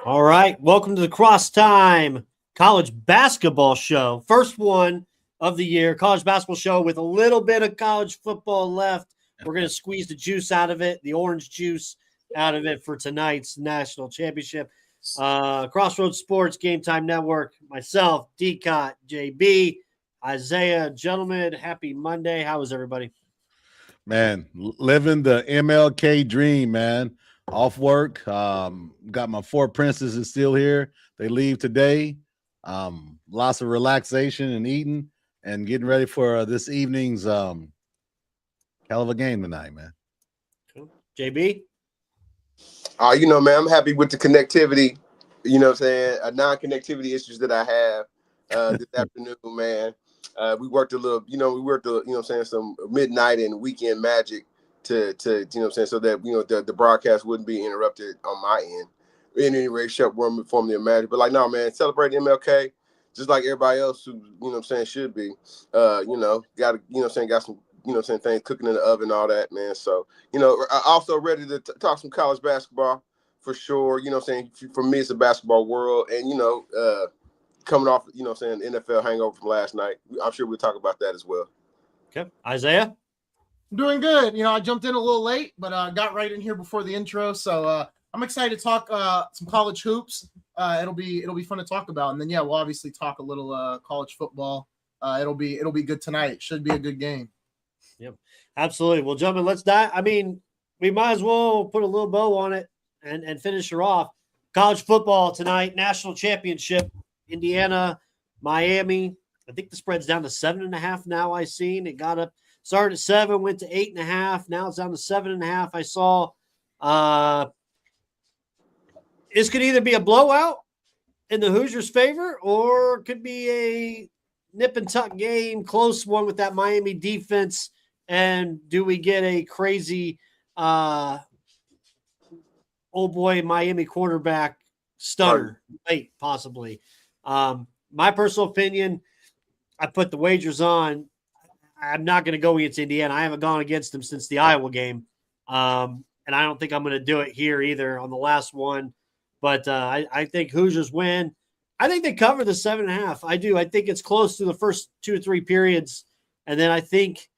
All right. Welcome to the Cross Time College Basketball Show. First one of the year, college basketball show with a little bit of college football left. We're going to squeeze the juice out of it, the orange juice out of it for tonight's national championship. Crossroads Sports, Gametime Network, myself, D-Cot, JB, Isaiah. Gentlemen, happy Monday. How is everybody? Man, living the MLK dream, man. Off work. Got my four princesses still here. They leave today. Lots of relaxation and eating and getting ready for this evening's hell of a game tonight, man. JB? Man, I'm happy with the connectivity, non-connectivity issues that I have this afternoon, man. We worked a little, some midnight and weekend magic to so that, the broadcast wouldn't be interrupted on my end in any way, shape, form of magic. But like, no, man, celebrating MLK just like everybody else who, should be, got some, things cooking in the oven and all that, man. So, I also ready to talk some college basketball for sure. For me, it's a basketball world. And, coming off, NFL hangover from last night. I'm sure we'll talk about that as well. Okay. Isaiah? I'm doing good. I jumped in a little late, but got right in here before the intro. So I'm excited to talk some college hoops. It'll be fun to talk about. And then, we'll obviously talk a little college football. It'll be good tonight. Should be a good game. Yep, absolutely. Well, gentlemen, let's dive. I mean, we might as well put a little bow on it and finish her off. College football tonight, national championship, Indiana, Miami. I think the spread's down to 7.5 now. I seen it got up, started at 7, went to 8.5. Now it's down to 7.5. I saw. This could either be a blowout in the Hoosiers' favor, or it could be a nip and tuck game, close one with that Miami defense. And do we get a crazy old boy Miami quarterback stunner late, possibly? My personal opinion, I put the wagers on. I'm not going to go against Indiana. I haven't gone against them since the Iowa game. And I don't think I'm going to do it here either on the last one. But I think Hoosiers win. I think they cover the 7.5. I do. I think it's close to the first 2 or 3 periods. And then I think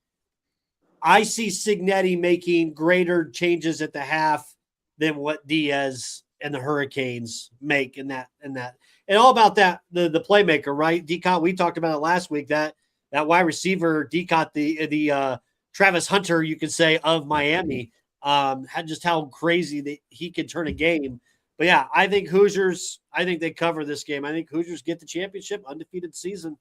I see Signetti making greater changes at the half than what Diaz and the Hurricanes make in that. And all about that, the playmaker, right? D-Cot, we talked about it last week, that wide receiver, D-Cot, the Travis Hunter, you could say, of Miami, had just how crazy that he could turn a game. But, yeah, I think Hoosiers, I think they cover this game. I think Hoosiers get the championship, undefeated season.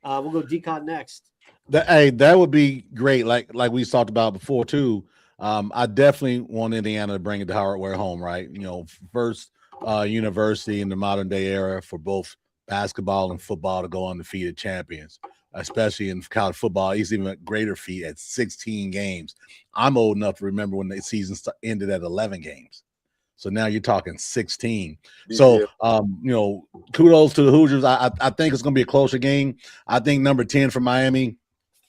We'll go D-Cot next. That would be great. Like we talked about before too. I definitely want Indiana to bring it to hardware home, right? First university in the modern day era for both basketball and football to go undefeated champions, especially in college football. It's even a greater feat at 16 games. I'm old enough to remember when the season ended at 11 games. So now you're talking 16. So, kudos to the Hoosiers. I think it's going to be a closer game. I think number 10 for Miami,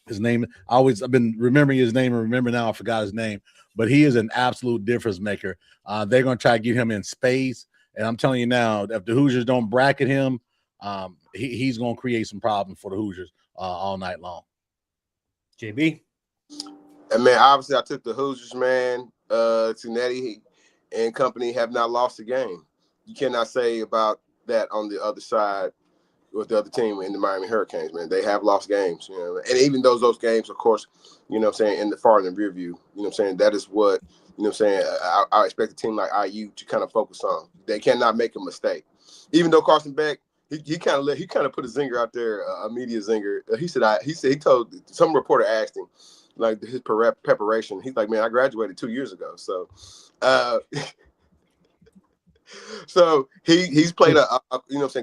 his name, I've been remembering his name and remember now I forgot his name, but he is an absolute difference maker. They're going to try to get him in space. And I'm telling you now, if the Hoosiers don't bracket him, he's going to create some problems for the Hoosiers all night long. JB? And, man, obviously I took the Hoosiers, man. Signetti and company have not lost a game. You cannot say about that on the other side with the other team in the Miami Hurricanes, man. They have lost games, and even those games, of course, in the far in the rear view, that is what, I expect a team like IU to kind of focus on. They cannot make a mistake. Even though Carson Beck, he kind of put a zinger out there, a media zinger. He told some reporter asked him, like, his preparation. He's like, man, I graduated 2 years ago. So, so he's played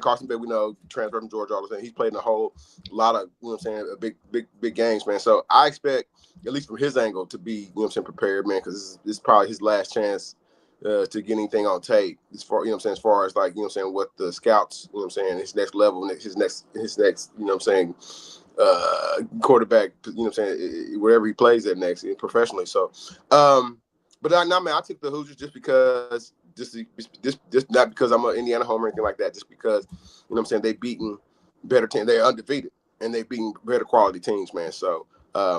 Carson Beck, we know, transfer from Georgia, all the time. He's played in a whole lot of, big games, man. So I expect, at least from his angle, to be, prepared, man, because this is probably his last chance to get anything on tape as far, as far as like, what the scouts, his next level, his next, quarterback, wherever he plays at next professionally. So, But I took the Hoosiers just because, just not because I'm an Indiana homer or anything like that. Just because, you know what I'm saying, they beaten better teams. They're undefeated and they beaten better quality teams, man. So I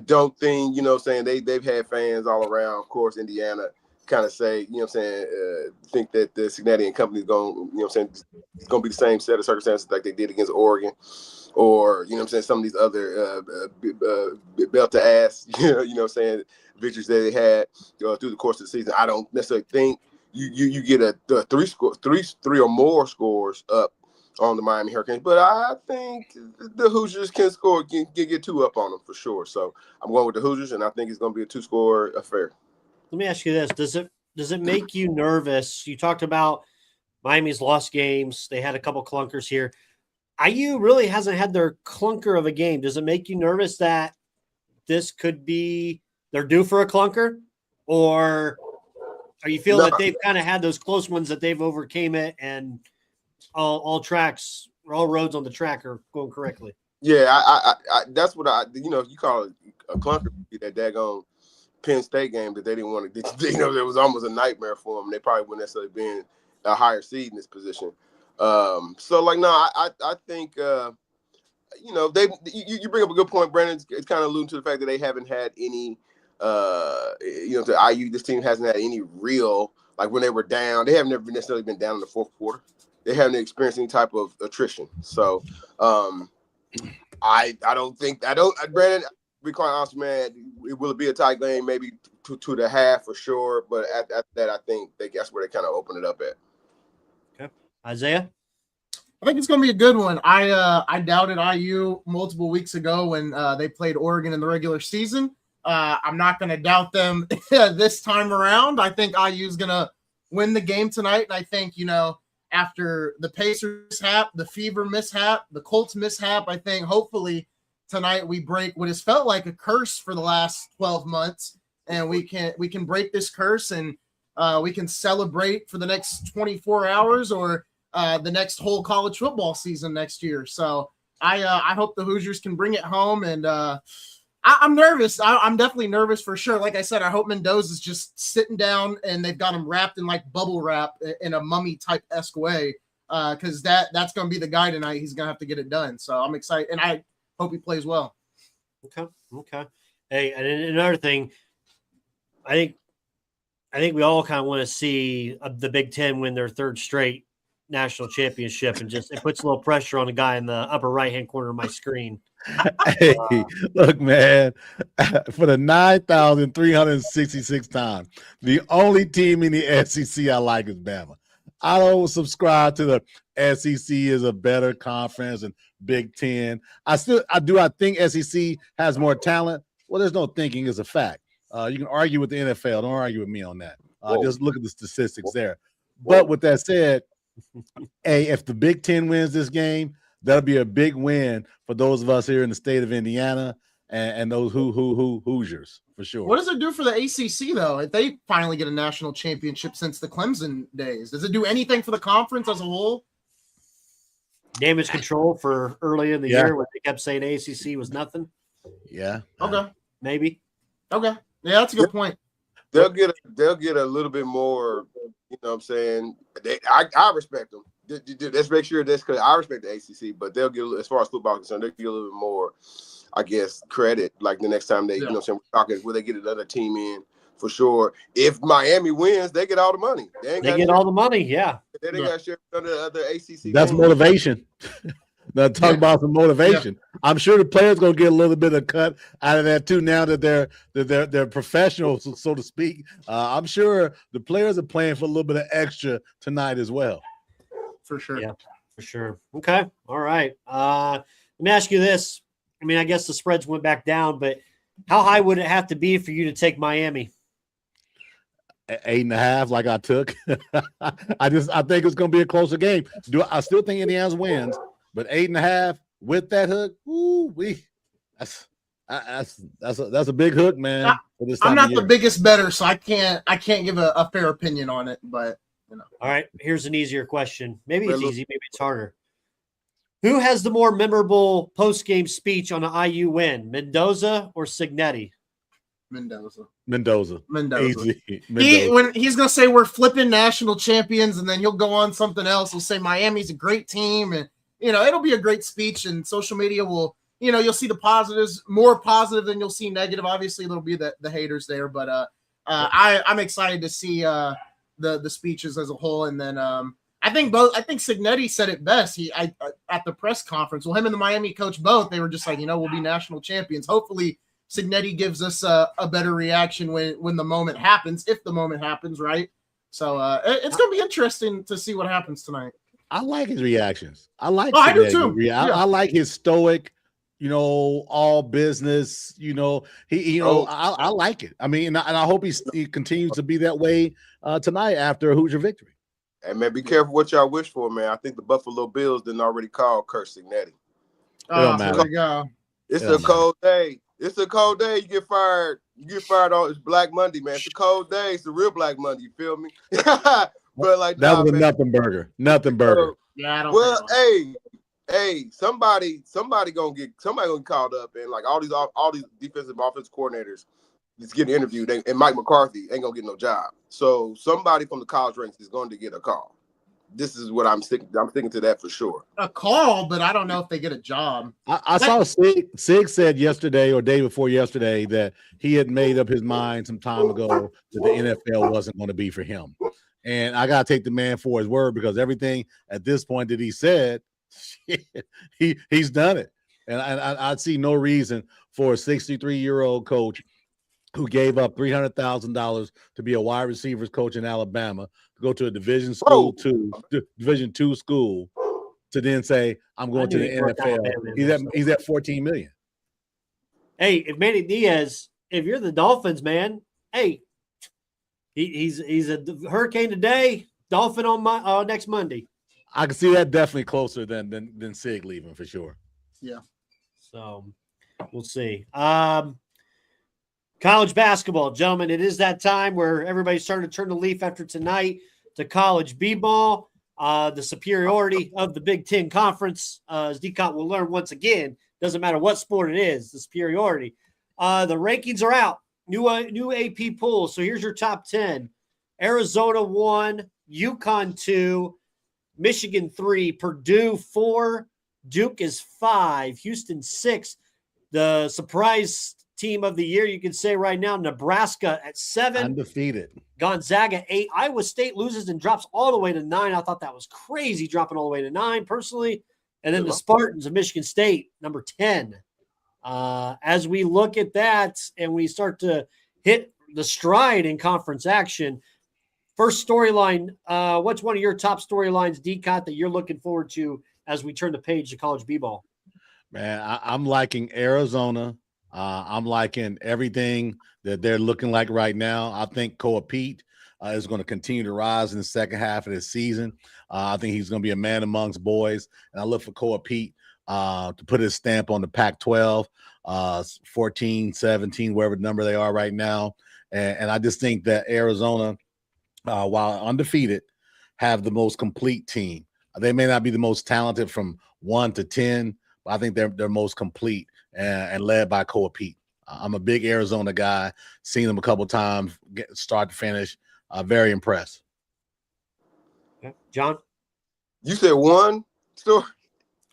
don't think, you know what I'm saying, they've had fans all around. Of course, Indiana kind of say, you know what I'm saying, think that the Cincinnati and company is going, you know what I'm saying, it's going to be the same set of circumstances like they did against Oregon, or, you know what I'm saying, some of these other belt to ass, you know what I'm saying, victories that they had through the course of the season. I don't necessarily think you get a three or more scores up on the Miami Hurricanes, but I think the Hoosiers can score, can get 2 up on them for sure. So I'm going with the Hoosiers, and I think it's going to be a 2-score affair. Let me ask you this: does it make you nervous? You talked about Miami's lost games; they had a couple clunkers here. IU really hasn't had their clunker of a game. Does it make you nervous that this could be they're due for a clunker, or are you feel that they've kind of had those close ones that they've overcame it and all tracks, all roads on the track are going correctly? Yeah, I that's what you call it a clunker, that daggone Penn State game that they didn't want to, it was almost a nightmare for them. They probably wouldn't necessarily been a higher seed in this position. So like, no, I think, you bring up a good point, Brandon. It's kind of alluding to the fact that they haven't had any, to IU, this team hasn't had any real, like when they were down, they haven't never necessarily been down in the fourth quarter. They haven't experienced any type of attrition. So I don't, Brandon, be quite honest, man, it will be a tight game, maybe to the half for sure. But after that, I think that's where they kind of open it up at. Okay. Isaiah? I think it's going to be a good one. I doubted IU multiple weeks ago when they played Oregon in the regular season. I'm not going to doubt them this time around. I think IU is going to win the game tonight. And I think, after the Pacers mishap, the Fever mishap, the Colts mishap, I think hopefully tonight we break what has felt like a curse for the last 12 months. And we can break this curse, and we can celebrate for the next 24 hours or the next whole college football season next year. So I hope the Hoosiers can bring it home. And I'm nervous. I'm definitely nervous for sure. Like I said, I hope Mendoza's just sitting down and they've got him wrapped in like bubble wrap in a mummy type-esque way, because that's going to be the guy tonight. He's going to have to get it done. So I'm excited, and I hope he plays well. Okay. Hey, and another thing, I think we all kind of want to see the Big Ten win their third straight national championship, and just it puts a little pressure on the guy in the upper right-hand corner of my screen. Hey, look, man, for the 9,366 time, the only team in the SEC I like is Bama. I don't subscribe to the SEC is a better conference and Big Ten. I think SEC has more talent. Well, there's no thinking, it's a fact. You can argue with the NFL. Don't argue with me on that. Just look at the statistics there. But with that said, hey, if the Big Ten wins this game, that'll be a big win for those of us here in the state of Indiana and those Hoosiers for sure. What does it do for the ACC though if they finally get a national championship since the Clemson days? Does it do anything for the conference as a whole? Damage control for early in the year when they kept saying ACC was nothing. Yeah. Okay. Maybe. Okay. Yeah, that's a good point. They'll get a little bit more. You know what I'm saying? I respect them. Let's make sure that's because I respect the ACC, but they'll get, as far as football is concerned, they'll get a little bit more, I guess, credit. Like the next time they, you know what I'm saying, we're talking, will they get another team in for sure? If Miami wins, they get all the money. They get all the money, yeah. They didn't got share under the other ACC. That's motivation. Now talk about some motivation. Yeah. I'm sure the players gonna get a little bit of cut out of that too. Now that they're professionals, so to speak. I'm sure the players are playing for a little bit of extra tonight as well. For sure. Yeah, for sure. Okay. All right. Let me ask you this. I mean, I guess the spreads went back down, but how high would it have to be for you to take Miami? 8.5, like I took. I think it's going to be a closer game. I still think Indiana wins, but 8.5 with that hook, that's a big hook, man. I'm not the biggest bettor, so I can't give a fair opinion on it. But all right, here's an easier question. Maybe it's easy, maybe it's harder. Who has the more memorable post-game speech on an IU win, Mendoza or Signetti? Mendoza. Easy. Mendoza. When he's gonna say we're flipping national champions, and then he'll go on something else. He'll say Miami's a great team, and it'll be a great speech. And social media will, you'll see the positives, more positive than you'll see negative. Obviously, there'll be the haters there, but I'm excited to see the speeches as a whole. And then I think Signetti said it best. At the press conference, well, him and the Miami coach both, they were just like, we'll be national champions. Hopefully Signetti gives us a better reaction when the moment happens, if the moment happens, right? So it's going to be interesting to see what happens tonight. I like his reactions. I like. I do too. I like his stoic, all business. I like it. I mean, and I hope he continues to be that way tonight after a Hoosier victory. Hey man, be careful what y'all wish for, man. I think the Buffalo Bills didn't already call Kurt Signetti. Oh, there we go. It's a cold day. It's a cold day. You get fired. On it's Black Monday, man. It's a cold day. It's a real Black Monday. You feel me? But like that was a nothing burger. Nothing burger. Yeah, I don't. Well, hey, somebody gonna get called up, and like all these defensive offensive coordinators that's getting interviewed, and Mike McCarthy ain't gonna get no job. So somebody from the college ranks is going to get a call. This is what I'm sticking to that for sure. A call, but I don't know if they get a job. I saw Sig said yesterday or day before yesterday that he had made up his mind some time ago that the NFL wasn't going to be for him. And I got to take the man for his word, because everything at this point that he said, he's done it. And I see no reason for a 63-year-old coach who gave up $300,000 to be a wide receivers coach in Alabama, to go to a Division II school, to then say, I'm going to the NFL. He's at $14 million. Hey, if Manny Diaz, if you're the Dolphins, man, hey, he's a Hurricane today, Dolphin on next Monday. I can see that definitely closer than Sig leaving for sure. Yeah. So we'll see. College basketball, gentlemen, it is that time where everybody's starting to turn the leaf after tonight to college b-ball. The superiority of the Big Ten Conference, as DCOT will learn once again, doesn't matter what sport it is, the superiority. The rankings are out, new AP pool. So here's your top 10. Arizona 1, UConn 2, Michigan 3, Purdue 4, Duke is 5, Houston 6. The surprise team of the year, you can say right now, Nebraska at 7. Undefeated. Gonzaga 8. Iowa State loses and drops all the way to 9. I thought that was crazy, dropping all the way to 9 personally. And then the Spartans of Michigan State, number 10. As we look at that and we start to hit the stride in conference action, first storyline, what's one of your top storylines, DCOT, that you're looking forward to as we turn the page to college b-ball? Man, I'm liking Arizona. I'm liking everything that they're looking like right now. I think Koa Pete is going to continue to rise in the second half of this season. I think he's going to be a man amongst boys. And I look for Koa Pete to put his stamp on the Pac-12, 14, 17, wherever number they are right now. And I just think that Arizona, while undefeated, have the most complete team. They may not be the most talented from 1 to 10, but I think they're most complete and led by Koa Pete. I'm a big Arizona guy. Seen them a couple times, start to finish. Very impressed. Okay. John? You said one story?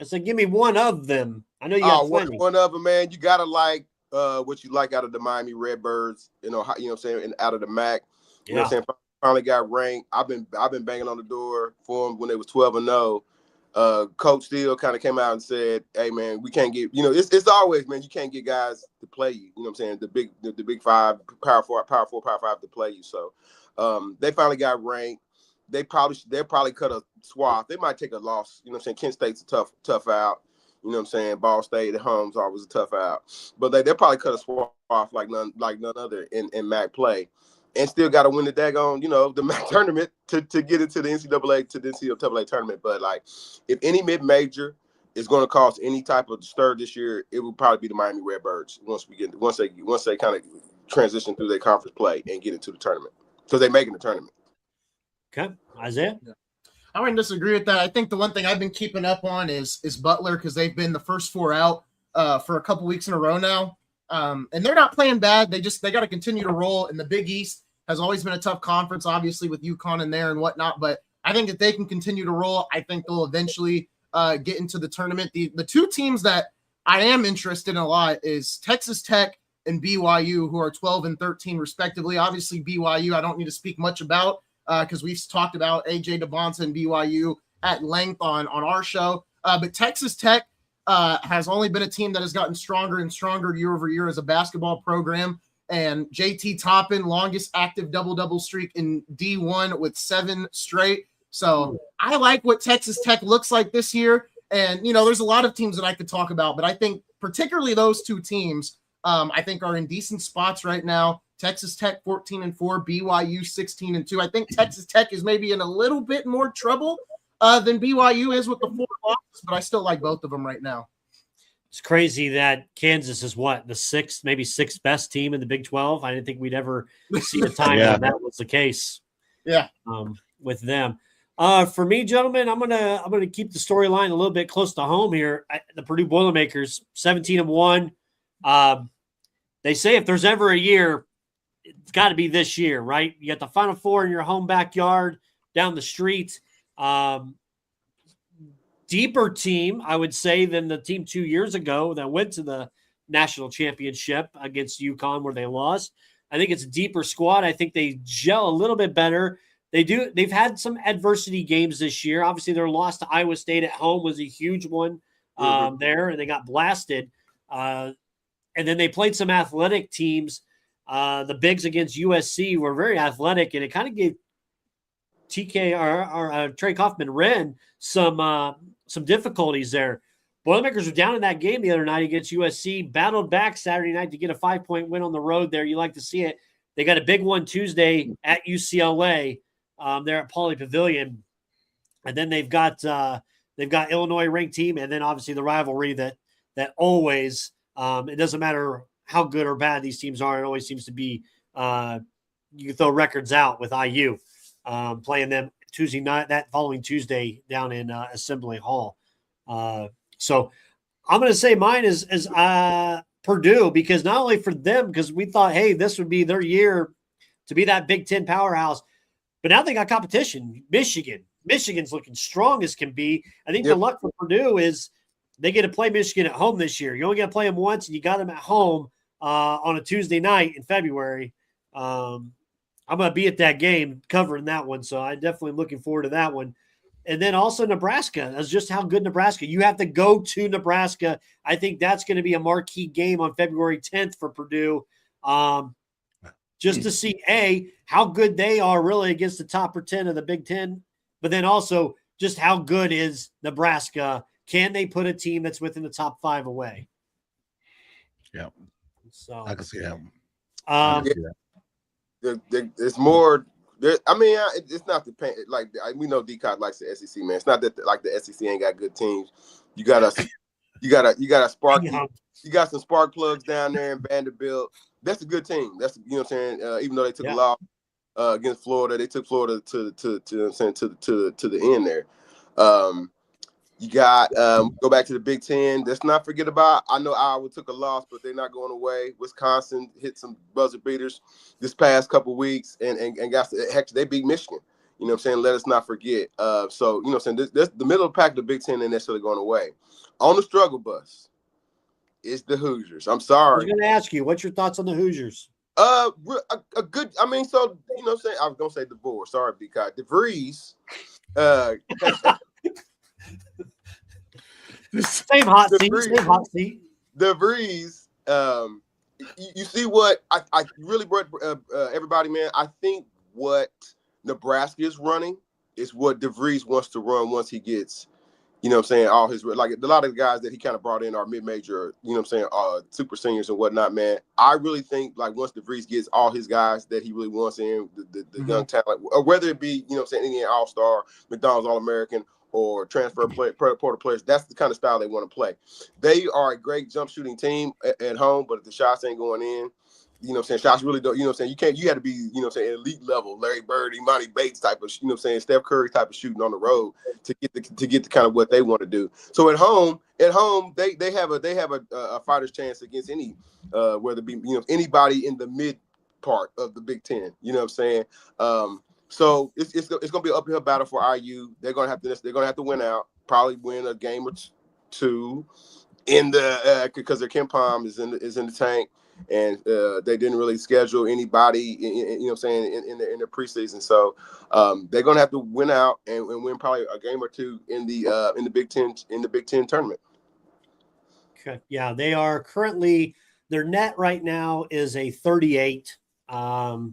I said, give me one of them. I know you got plenty. One of them, man. You gotta like what you like out of the Miami Redbirds. You know what I'm saying, and out of the MAC. You know what I'm saying. Finally got ranked. I've been banging on the door for them when they was 12-0. Coach Steele kind of came out and said, "Hey man, we can't get, it's always, man, you can't get guys to play you. You know what I'm saying? The big 5, Power 4, Power 5 to play you." So they finally got ranked. They'll probably cut a swath. They might take a loss. You know what I'm saying? Kent State's a tough out. You know what I'm saying? Ball State at home's always a tough out. But they'll probably cut a swath like none other in MAC play. And still got to win the daggone, the MAC tournament to get into the NCAA tournament. But like, if any mid-major is going to cause any type of stir this year, it will probably be the Miami Redbirds once they kind of transition through their conference play and get into the tournament, because they're making the tournament. Okay, Isaiah. Yeah. I wouldn't disagree with that. I think the one thing I've been keeping up on is Butler, because they've been the first 4 out for a couple weeks in a row now. And they're not playing bad. They got to continue to roll. And the Big East has always been a tough conference, obviously with UConn in there and whatnot. But I think if they can continue to roll, I think they'll eventually get into the tournament. The two teams that I am interested in a lot is Texas Tech and BYU, who are 12 and 13 respectively. Obviously, BYU, I don't need to speak much about because we've talked about AJ DeBonta and BYU at length on our show. But Texas Tech has only been a team that has gotten stronger and stronger year over year as a basketball program. And JT Toppin, longest active double-double streak in D1 with 7 straight. So I like what Texas Tech looks like this year. And, there's a lot of teams that I could talk about, but I think particularly those two teams, I think are in decent spots right now. Texas Tech 14-4, BYU 16-2. I think Texas Tech is maybe in a little bit more trouble than BYU is with the 4 losses, but I still like both of them right now. It's crazy that Kansas is the 6th, maybe 6th best team in the Big 12. I didn't think we'd ever see a time when that was the case. Yeah, with them. For me, gentlemen, I'm gonna keep the storyline a little bit close to home here. The Purdue Boilermakers, 17-1. They say if there's ever a year, it's got to be this year, right? You got the Final Four in your home backyard, down the street. Deeper team, I would say, than the team 2 years ago that went to the national championship against UConn where they lost. I think it's a deeper squad. I think they gel a little bit better. They've had some adversity games this year. Obviously, their loss to Iowa State at home was a huge one there, and they got blasted. And then they played some athletic teams. The Bigs against USC were very athletic, and it kind of gave TK or Trey Kaufman-Renn some difficulties there. Boilermakers were down in that game the other night against USC, battled back Saturday night to get a 5-point win on the road there. You like to see it. They got a big one Tuesday at UCLA there at Pauley Pavilion. And then they've got Illinois ranked team, and then obviously the rivalry that always it doesn't matter how good or bad these teams are, it always seems to be you can throw records out with IU. Playing them Tuesday night, that following Tuesday down in Assembly Hall. So I'm going to say mine is Purdue, because not only for them, because we thought, hey, this would be their year to be that Big Ten powerhouse, but now they got competition. Michigan's looking strong as can be. I think the luck for Purdue is they get to play Michigan at home this year. You only got to play them once, and you got them at home on a Tuesday night in February. I'm going to be at that game covering that one, so I'm definitely looking forward to that one. And then also Nebraska. That's just how good Nebraska. You have to go to Nebraska. I think that's going to be a marquee game on February 10th for Purdue, just to see, how good they are really against the top 10 of the Big Ten, but then also just how good is Nebraska. Can they put a team that's within the top 5 away? Yeah. So I can see that. It's more. It's not the pain. Like we know, D-Cot likes the SEC, man. It's not that the SEC ain't got good teams. You got a spark. You got some spark plugs down there in Vanderbilt. That's a good team. That's what I'm saying. Even though they took a loss against Florida, they took Florida to the end there. You got go back to the Big Ten. Let's not forget about. I know Iowa took a loss, but they're not going away. Wisconsin hit some buzzer beaters this past couple weeks, and got they beat Michigan. You know what I'm saying? Let us not forget. So you know what I'm saying. This the middle of the pack of the Big Ten ain't necessarily going away. On the struggle bus is the Hoosiers. I'm sorry. I was going to ask you, what's your thoughts on the Hoosiers? A good. So you know what I'm saying. I was gonna say divorce. Sorry, because DeVries. Same hot seat. DeVries. You see what I really brought everybody, man. I think what Nebraska is running is what DeVries wants to run once he gets. You know what I'm saying? All his, like a lot of the guys that he kind of brought in are mid-major, you know what I'm saying, super seniors and whatnot, man. I really think, like, once DeVries gets all his guys that he really wants in, the young talent, or whether it be, you know what I'm saying, Indiana All-Star, McDonald's All-American, or transfer portal players, that's the kind of style they want to play. They are a great jump shooting team at home, but if the shots ain't going in, You know what I'm saying? Shots really don't, you know what I'm saying? You had to be, you know what I'm saying, elite level, Larry Bird, Imani Bates type of, you know what I'm saying, Steph Curry type of shooting on the road to get the kind of what they want to do. So at home, they have a fighter's chance against any whether it be, you know, anybody in the mid part of the Big Ten. You know what I'm saying? So it's gonna be an uphill battle for IU. They're gonna have to win out, probably win a game or two in the because their Kempom is in the tank. And they didn't really schedule anybody, you know what I'm saying, in the preseason. So they're gonna have to win out and win probably a game or two in the Big Ten tournament. Okay. Yeah, they are currently, their net right now is a 38. So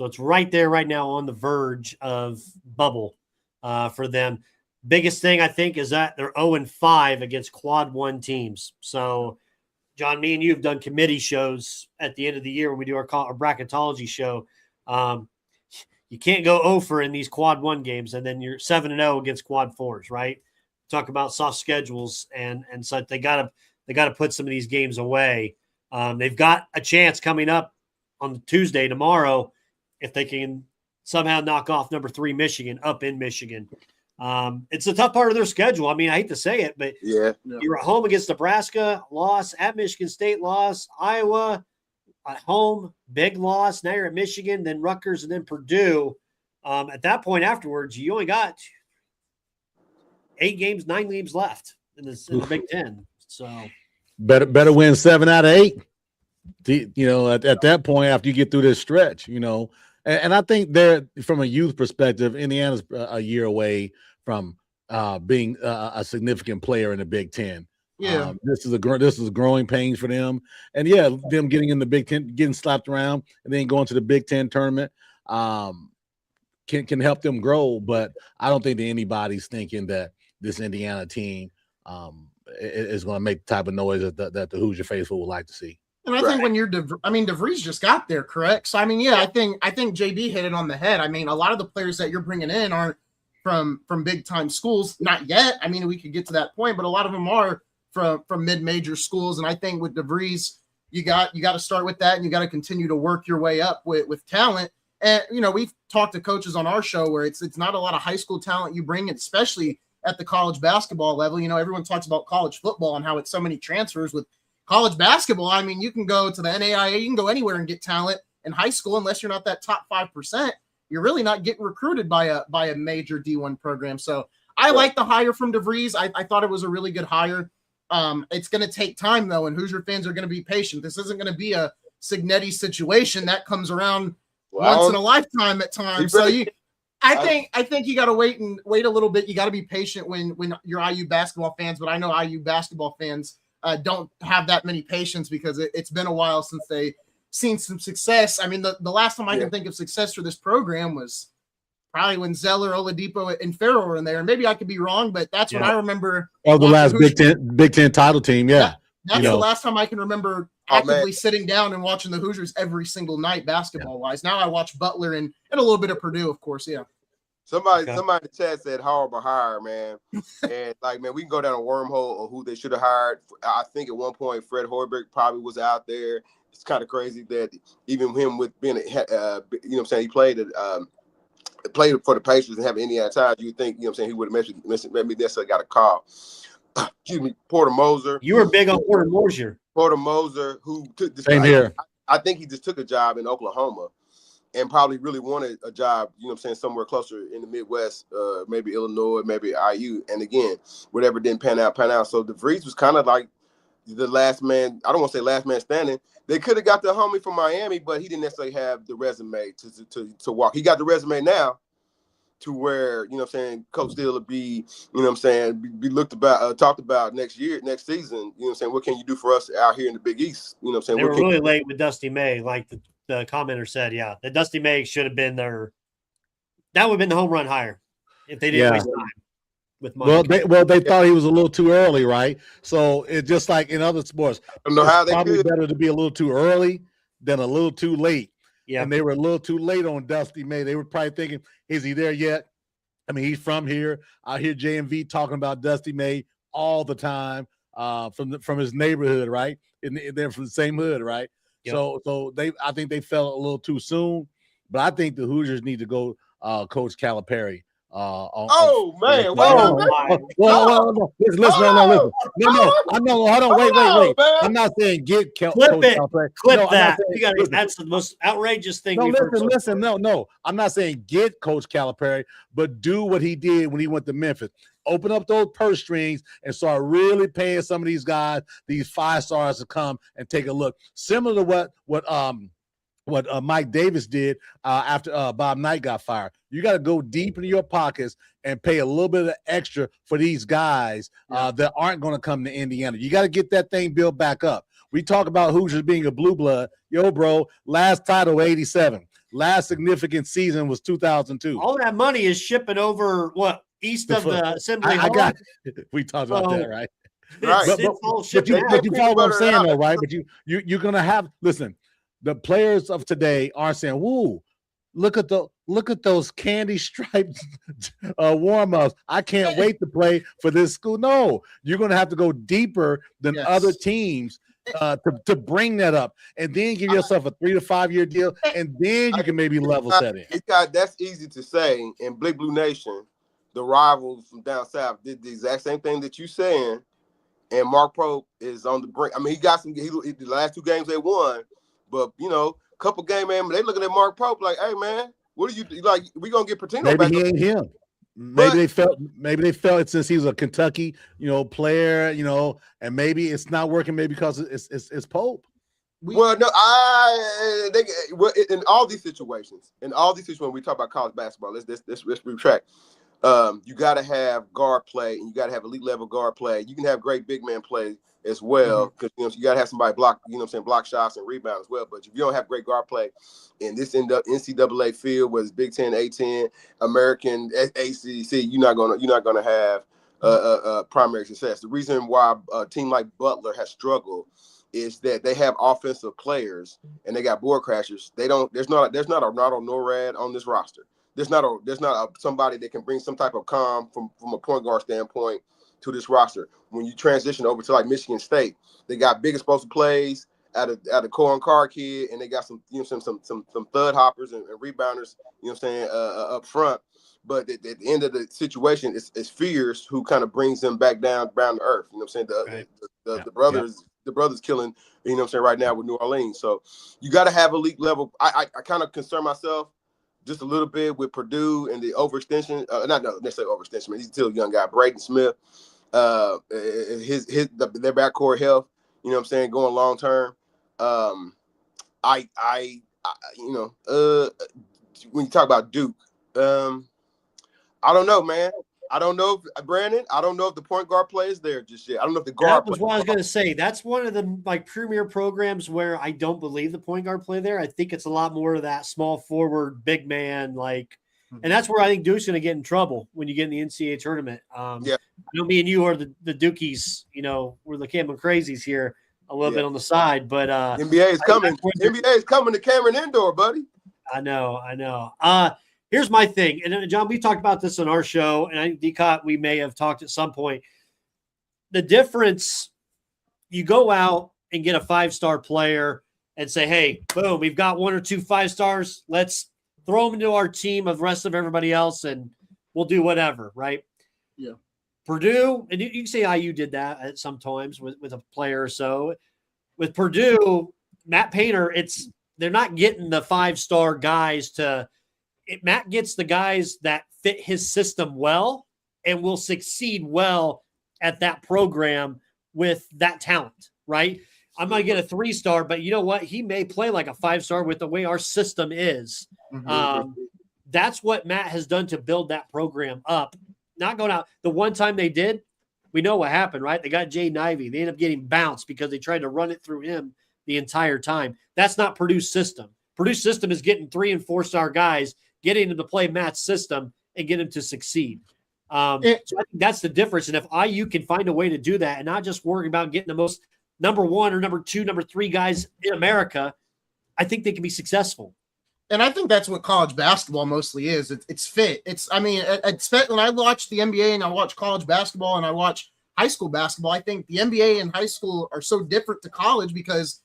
it's right there right now on the verge of bubble for them. Biggest thing I think is that they're 0-5 against quad 1 teams. So John, me and you have done committee shows at the end of the year when we do our bracketology show. You can't go 0 in these quad 1 games, and then you're 7-0 against quad 4s, right? Talk about soft schedules and such. They gotta put some of these games away. They've got a chance coming up on Tuesday tomorrow if they can somehow knock off number 3 Michigan up in Michigan. It's a tough part of their schedule. I mean, I hate to say it, but yeah. You're at home against Nebraska, loss, at Michigan State, loss, Iowa, at home, big loss. Now you're at Michigan, then Rutgers, and then Purdue. At that point afterwards, you only got 9 games left in the Big Ten. So better win 7 out of 8. You know, at that point, after you get through this stretch, you know, and I think they're, from a youth perspective, Indiana's a year away from being a significant player in the Big Ten. Yeah, this is growing pains for them, and yeah, them getting in the Big Ten, getting slapped around, and then going to the Big Ten tournament can help them grow. But I don't think that anybody's thinking that this Indiana team is going to make the type of noise that the Hoosier faithful would like to see. and I think when you're, DeVries just got there, correct? So I mean, yeah, I think JB hit it on the head. I mean, a lot of the players that you're bringing in aren't from big time schools, not yet. I mean, we could get to that point, but a lot of them are from mid-major schools. And I think with DeVries, you got to start with that, and you got to continue to work your way up with talent. And you know, we've talked to coaches on our show where it's not a lot of high school talent you bring in, especially at the college basketball level. You know, everyone talks about college football and how it's so many transfers. With college basketball, I mean, you can go to the NAIA, you can go anywhere and get talent. In high school, unless you're not that top 5%, you're really not getting recruited by a major D1 program. So I like the hire from DeVries. I thought it was a really good hire. It's going to take time, though, and Hoosier fans are going to be patient. This isn't going to be a Signetti situation that comes around once in a lifetime at times. So I think you got to wait a little bit. You got to be patient when you're IU basketball fans, but I know IU basketball fans don't have that many patience because it's been a while since they seen some success. I mean, the last time I can think of success for this program was probably when Zeller, Oladipo, and Farrell were in there. And maybe I could be wrong, but that's when I remember. Oh, the last Big Ten title team, yeah. That's the last time I can remember actively sitting down and watching the Hoosiers every single night basketball-wise. Now I watch Butler and a little bit of Purdue, of course, yeah. Somebody in the chat said horrible hire, man. And like, man, we can go down a wormhole of who they should have hired. I think at one point Fred Hoiberg probably was out there. It's kind of crazy that even him with being, you know what I'm saying, he played for the Pacers and having Indiana ties, you would think, you know what I'm saying, he would have maybe necessarily got a call. Excuse me, Porter Moser. You were big on Porter Moser. Porter Moser, who took the same here. I think he just took a job in Oklahoma and probably really wanted a job, you know what I'm saying, somewhere closer in the Midwest, maybe Illinois, maybe IU. And again, whatever didn't pan out. So DeVries was kind of like the last man. I don't want to say last man standing. They could have got the homie from Miami, but he didn't necessarily have the resume to walk. He got the resume now to where, you know what I'm saying, Coach Steele will be, you know what I'm saying, be talked about next season. You know what I'm saying, what can you do for us out here in the Big East? You know what I'm saying? They were really late with Dusty May, like the commenter said, that Dusty May should have been that would have been the home run hire if they didn't waste time with Mike. They thought he was a little too early, right? So it's just like in other sports. I don't know how it's probably better to be a little too early than a little too late. Yeah. And they were a little too late on Dusty May. They were probably thinking, is he there yet? I mean, he's from here. I hear JMV talking about Dusty May all the time from his neighborhood, right? And they're from the same hood, right? Yep. So I think they fell a little too soon, but I think the Hoosiers need to go Coach Calipari. Man, Well, listen, no. Hold on, wait. Man. I'm not saying get Clip Coach it. Calipari. Clip No, that. listen. That's the most outrageous thing. No, we've heard so listen. far. No. I'm not saying get Coach Calipari, but do what he did when he went to Memphis. Open up those purse strings and start really paying some of these guys, these 5 stars, to come and take a look. Similar to what Mike Davis did after Bob Knight got fired. You got to go deep into your pockets and pay a little bit of extra for these guys that aren't going to come to Indiana. You got to get that thing built back up. We talk about Hoosiers being a blue blood. Yo, bro, last title, 87. Last significant season was 2002. All that money is shipping over east of the Assembly I Hall? got it. We talked about that, right? Right. But you follow what I'm saying, though, right? But you're going to have – listen, the players of today aren't saying, "Woo, look at those candy striped warm-ups. I can't wait to play for this school." No, you're going to have to go deeper than other teams to bring that up, and then give yourself a 3 to 5 year deal, and then you can maybe level set it. That's easy to say. In Big Blue Nation, the rivals from down south did the exact same thing that you saying, and Mark Pope is on the brink. I mean, he got some. The last 2 games they won. But, a couple game, man, they looking at Mark Pope like, hey, man, what are you like? We going to get Patino maybe back. Maybe he ain't him. Maybe they felt it since he was a Kentucky, player, and maybe it's not working maybe because it's Pope. In all these situations, when we talk about college basketball, let's retract. You got to have guard play, and you got to have elite level guard play. You can have great big man play as well, because you got to have somebody block, block shots and rebound as well. But if you don't have great guard play in this NCAA field, whether it's Big 10, A10, American, ACC, you're not gonna have primary success. The reason why a team like Butler has struggled is that they have offensive players and they got board crashers. There's not a Ronaldo Norad on this roster. There's not somebody that can bring some type of calm from a point guard standpoint to this roster. When you transition over to like Michigan State, they got big explosive plays out of Cohen Carr kid, and they got some some thud hoppers and rebounders, up front. But at the end of the situation, it's Fears who kind of brings them back down to earth. The brothers killing, right now with New Orleans. So you got to have elite level. I kind of concern myself just a little bit with Purdue and the overextension. Not necessarily overextension, man. He's still a young guy. Braden Smith, their backcourt health, going long term. When you talk about Duke, I don't know, man. I don't know if Brandon. I don't know if the point guard play is there just yet. I don't know if the guard. That was what I was going to say. That's one of the premier programs where I don't believe the point guard play there. I think it's a lot more of that small forward, big man, and that's where I think Duke's going to get in trouble when you get in the NCAA tournament. I know me and you are the Dukies. We're the Cameron Crazies here, a little bit on the side, but NBA is coming. NBA is coming to Cameron Indoor, buddy. I know. Here's my thing, and John, we talked about this on our show, and I think D-Cott, we may have talked at some point. The difference, you go out and get a 5-star player and say, hey, boom, we've got 1 or 2 5 stars. Let's throw them into our team of the rest of everybody else, and we'll do whatever, right? Yeah. Purdue, and you can say IU did that at sometimes with a player or so. With Purdue, Matt Painter, they're not getting the 5-star guys Matt gets the guys that fit his system well and will succeed well at that program with that talent, right? I'm going to get a 3-star, but you know what? He may play like a 5-star with the way our system is. That's what Matt has done to build that program up. Not going out. The one time they did, we know what happened, right? They got Jaden Ivey. They ended up getting bounced because they tried to run it through him the entire time. That's not Purdue's system. Purdue's system is getting 3- and 4-star guys, getting them to play Matt's system and get him to succeed. So I think that's the difference. And if IU can find a way to do that and not just worry about getting the most number 1 or number 2, number 3 guys in America, I think they can be successful. And I think that's what college basketball mostly is. It's fit. When I watch the NBA and I watch college basketball and I watch high school basketball, I think the NBA and high school are so different to college because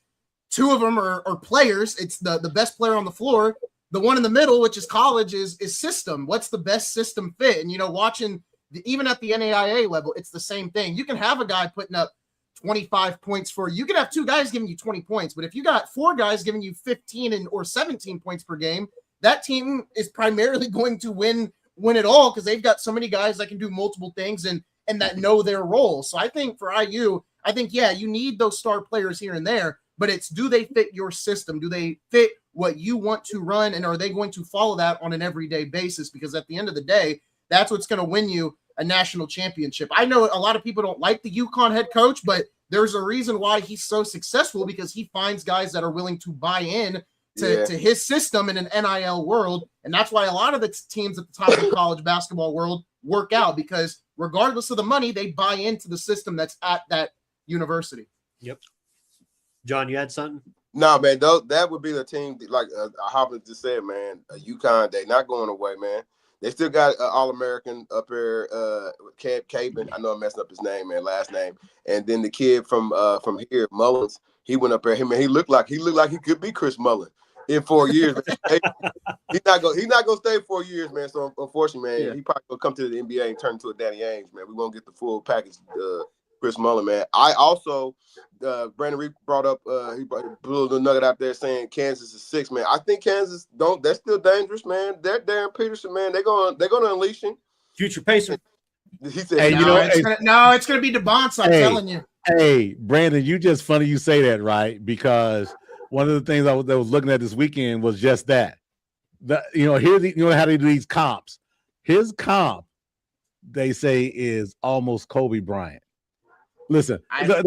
two of them are players. It's the best player on the floor. The one in the middle, which is college, is system. What's the best system fit? And, watching even at the NAIA level, it's the same thing. You can have a guy putting up 25 points for you. You can have two guys giving you 20 points, but if you got four guys giving you 15 or 17 points per game, that team is primarily going to win it all because they've got so many guys that can do multiple things and that know their role. So I think for IU, you need those star players here and there, but it's, do they fit your system? Do they fit what you want to run? And are they going to follow that on an everyday basis? Because at the end of the day, that's what's going to win you a national championship. I know a lot of people don't like the UConn head coach, but there's a reason why he's so successful, because he finds guys that are willing to buy in to his system in an NIL world. And that's why a lot of the teams at the top of the college basketball world work out, because regardless of the money, they buy into the system that's at that university. Yep. John, you had something? No, man, that would be the team, like Hoffman just said, man, UConn, they not going away, man. They still got All-American up there, Caban. I know I'm messing up his name, man, last name. And then the kid from here, Mullins, he went up there. He looked like he could be Chris Mullen in 4 years. He's not gonna stay 4 years, man. So unfortunately, man, he probably gonna come to the NBA and turn into a Danny Ainge, man. We won't get the full package, Chris Mullen, man. I also, Brandon Reed brought up, he blew the nugget out there saying Kansas is 6, man. I think Kansas they're still dangerous, man. They're Darren Peterson, man. They're gonna unleash him. Future Pacer. He said, Hey, it's gonna be DeBonce. I'm telling you. Hey, Brandon, you just funny you say that, right? Because one of the things I was looking at this weekend was just that. How they do these comps. His comp, they say, is almost Kobe Bryant. Listen,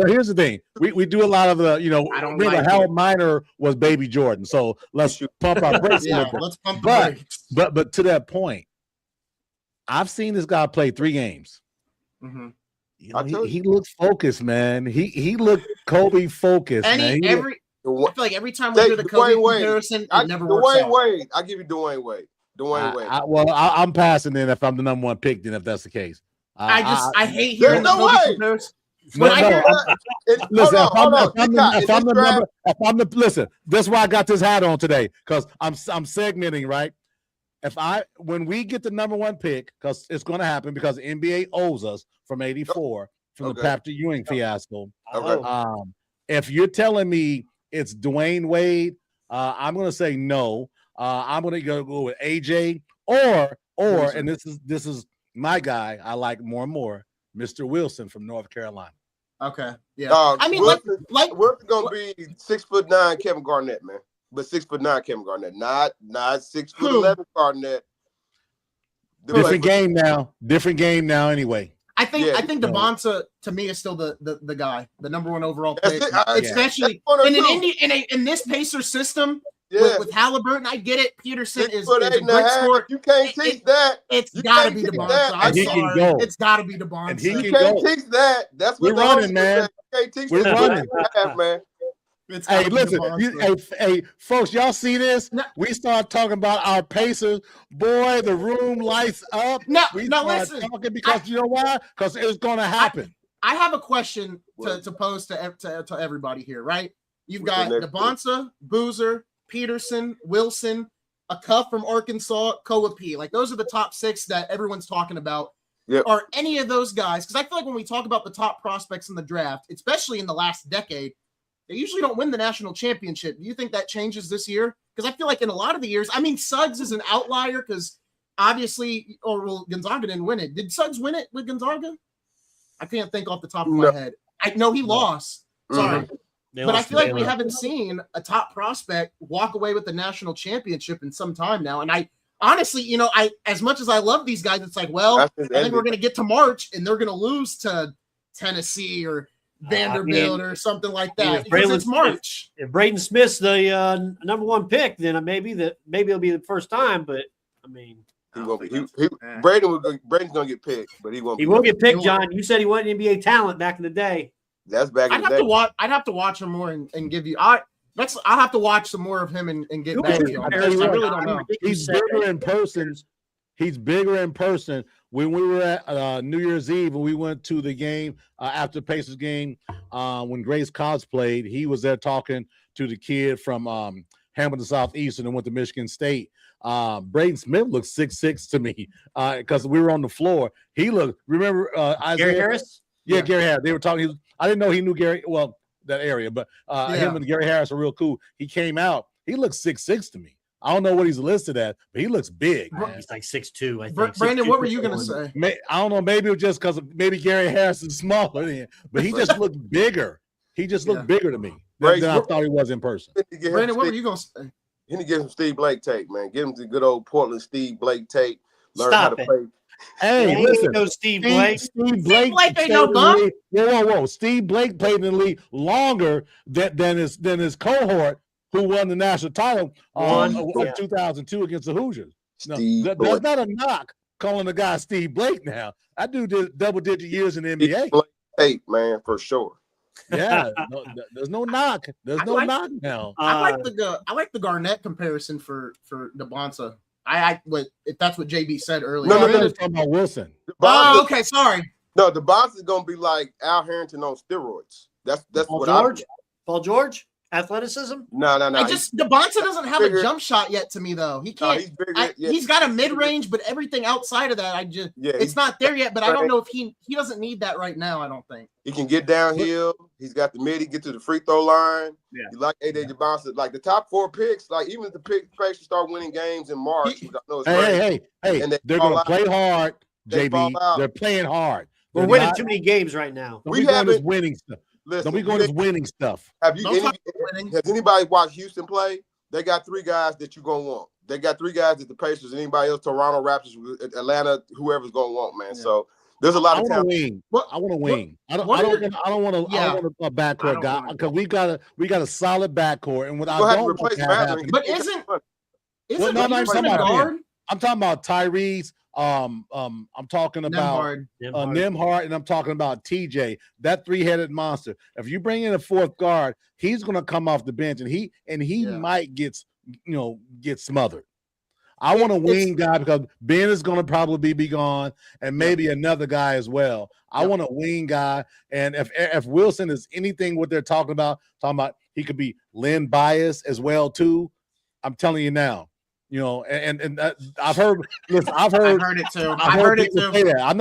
here's the thing. We do a lot of the, remember Howard Minor was Baby Jordan. So let's pump our brakes. Let's pump the brakes. But to that point, I've seen this guy play 3 games. Mm-hmm. He looks focused, man. He looked Kobe focused. I feel like every time we do the Kobe comparison, it never works out. Wade. I give you Dwayne Wade. I'm passing then if I'm the number 1 pick. Then if that's the case, I hate hearing the Kobe comparison. Listen, that's why I got this hat on today, because I'm segmenting, right? When we get the number 1 pick, because it's going to happen, because the NBA owes us from '84 from the Patrick Ewing fiasco. Okay. If you're telling me it's Dwayne Wade, I'm going to say no. I'm going to go with AJ or and this is my guy I like more and more, Mr. Wilson from North Carolina. Okay. Yeah. I mean, we're going to be 6'9" Kevin Garnett, man. But 6'9" Kevin Garnett, not 6'11" Garnett. Different game now. Anyway, I think DeBonce to me is still the guy, the number 1 overall pick, especially in this Pacer system with Halliburton. I get it. Peterson is a great scorer. You can't teach that. It's got to be DeBonce. I'm sorry. It's got to be DeBonce. You can't teach that. That's what we're running, man. We're running, man. Hey, listen, hey, folks, y'all see this? No. We start talking about our Pacers. Boy, the room lights up. Listen. Talking because you know why? Because it's going to happen. I have a question to pose to everybody here, right? You've got DeBonce, Boozer, Peterson, Wilson, a Cuff from Arkansas, Koa P. Like, those are the top 6 that everyone's talking about. Yep. Are any of those guys? Because I feel like when we talk about the top prospects in the draft, especially in the last decade, they usually don't win the national championship. Do you think that changes this year? Because I feel like in a lot of the years, I mean, Suggs is an outlier because obviously, Gonzaga didn't win it. Did Suggs win it with Gonzaga? I can't think off the top of my head. I know he lost. Sorry. Mm-hmm. But I feel like we haven't seen a top prospect walk away with the national championship in some time now. And I honestly, as much as I love these guys, it's like, well, I think we're going to get to March and they're going to lose to Tennessee or Vanderbilt or something like that. Because it's March. If Braden Smith's the number 1 pick, then maybe it'll be the first time. But I mean, Braden's gonna get picked, but he won't. He won't get picked, John. You said he wasn't NBA talent back in the day. That's back in the day. I'd have to watch him more and give you. I'll have to watch some more of him and get back to you. I really don't know. He's bigger in person. He's bigger in person. When we were at New Year's Eve and we went to the game after the Pacers game, when Grace Cobbs played, he was there talking to the kid from Hamilton Southeastern and went to Michigan State. Braden Smith looked 6'6" to me because we were on the floor. He looked. Remember Isaiah Gary Harris? Yeah, Gary Harris. They were talking. I didn't know he knew Gary. Well, that area, but him and Gary Harris are real cool. He came out. He looks 6'6" to me. I don't know what he's listed at, but he looks big. He's like 6'2", I think. Brandon, 6'2", what were you going to say? I don't know. Maybe it was just because maybe Gary Harris is smaller than him, but he just looked bigger. He just looked bigger to me than I thought he was in person. Brandon, what were you going to say? He need to get some Steve Blake tape, man. Get him the good old Portland Steve Blake tape. Learn how to play. Hey, listen. No Steve Blake. Steve Blake ain't no bum. Whoa. Steve Blake played in the league longer than his cohort who won the national title in 2002 against the Hoosiers. No, that's not a knock calling the guy Steve Blake now. I do double-digit years in the NBA. Blake tape, man, for sure. Yeah, there's no knock. There's no knock now. I like the Garnett comparison for DeBonsa. If that's what JB said earlier. No, talking about Wilson. Oh, okay, sorry. No, DeBonsa is gonna be like Al Harrington on steroids. That's Paul George. Athleticism? No. DeBonsa doesn't have a jump shot yet to me though. He can't. He's bigger, he's got a mid-range, but everything outside of that, it's not there yet. But I don't know if he doesn't need that right now. I don't think he can get downhill. He's got the mid. He get to the free throw line. Yeah, you like AJ DeBonsa. Like the top 4 picks. Like even if the Pacers start winning games in March, hey, and they're gonna play hard. JB, they're playing hard. We're winning too many games right now. We haven't winning stuff. Listen, don't be going to winning stuff. Has anybody watched Houston play? They got 3 guys that you're going to want. They got 3 guys that the Pacers, anybody else, Toronto Raptors, Atlanta, whoever's going to want, man. Yeah. So there's a lot of talent. I want to wing. I don't want a backcourt guy because we got a solid backcourt. And what I don't replace Mathurin. But isn't guard? I'm talking about Tyrese. I'm talking about Nembhard, and I'm talking about TJ, that 3-headed monster. If you bring in a 4th guard, he's going to come off the bench, and he might get smothered. I want a wing guy because Ben is going to probably be gone, and maybe another guy as well. I want a wing guy, and if Wilson is anything what they're talking about, he could be Len Bias as well too. I'm telling you now. And I've heard. Listen, I've heard it too. I've heard it too. Say that. I'm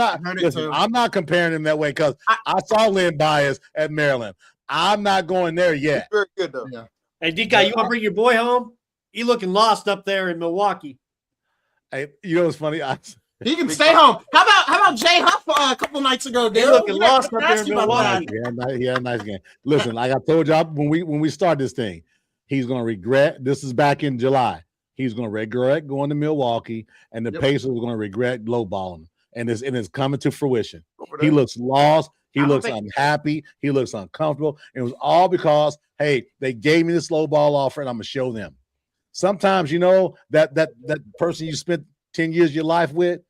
not comparing him that way because I saw Len Bias at Maryland. I'm not going there yet. He's very good though. Yeah. Hey, DK, you want to bring your boy home? He looking lost up there in Milwaukee. Hey, you know what's funny? He can stay home. How about Jay Huff a couple nights ago? He looking lost up there in Milwaukee. He had a nice game. Listen, like I told y'all when we start this thing, he's going to regret. This is back in July. He's going to regret going to Milwaukee, and the Pacers are going to regret lowballing him. And it's coming to fruition. He looks lost. He looks unhappy. He looks uncomfortable. And it was all because, hey, they gave me this low ball offer, and I'm going to show them. Sometimes, that person you spent 10 years of your life with,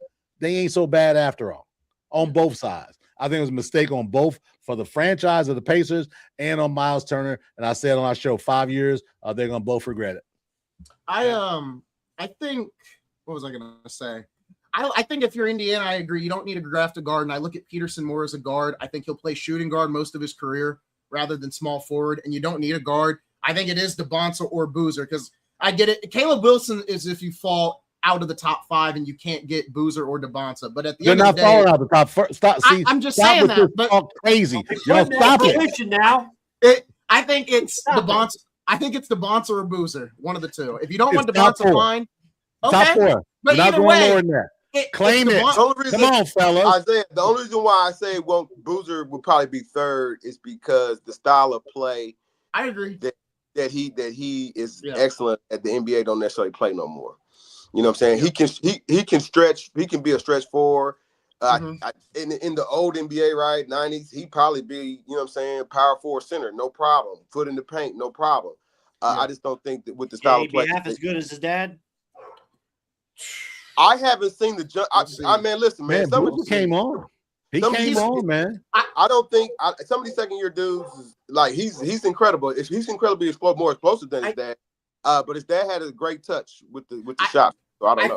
they ain't so bad after all, on both sides. I think it was a mistake on both for the franchise of the Pacers and on Miles Turner. And I said on our show, 5 years, they're going to both regret it. I think, what was I going to say? I think if you're Indiana, I agree. You don't need to draft a guard. And I look at Peterson more as a guard. I think he'll play shooting guard most of his career rather than small forward. And you don't need a guard. I think it is DeBonsa or Boozer because I get it. Caleb Wilson is if you fall out of the top 5 and you can't get Boozer or DeBonsa. But at the end of the day, falling out of the top. I'm just saying that. But crazy. Stop it now. I think it's DeBonsa. I think it's DeBonsa or Boozer, one of the two. If you don't want DeBonsa, fine. Okay. Top 4. But either way, claim it. Come on, fellas. Isaiah, the only reason why I say Boozer would probably be 3rd is because the style of play. I agree that he is excellent at the NBA. Don't necessarily play no more. You know what I'm saying? He can stretch. He can be a stretch 4. In the old NBA, right, 90s, he'd probably be, power 4 center, no problem. Foot in the paint, no problem. I just don't think that with the style of play. Half as good as his dad? I haven't seen the jump. Listen, man. Somebody came on. He came on, man. I don't think some of these second-year dudes, he's incredible. He's incredibly more explosive than his dad. But his dad had a great touch with the shot. So I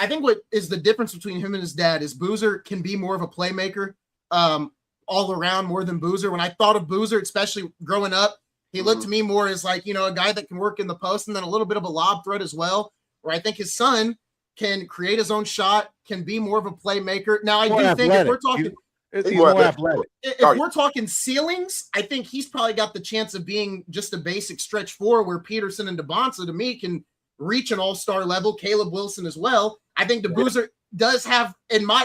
think what is the difference between him and his dad is Boozer can be more of a playmaker all around more than Boozer. When I thought of Boozer, especially growing up, He looked to me more as like, you know, a guy that can work in the post and then a little bit of a lob threat as well, where I think his son can create his own shot, can be more of a playmaker. Now, I do think if we're talking he's more athletic. If we're talking ceilings, I think he's probably got the chance of being just a basic stretch four where Peterson and DeBonsa to me can reach an all-star level. Caleb Wilson as well. I think the Boozer does have,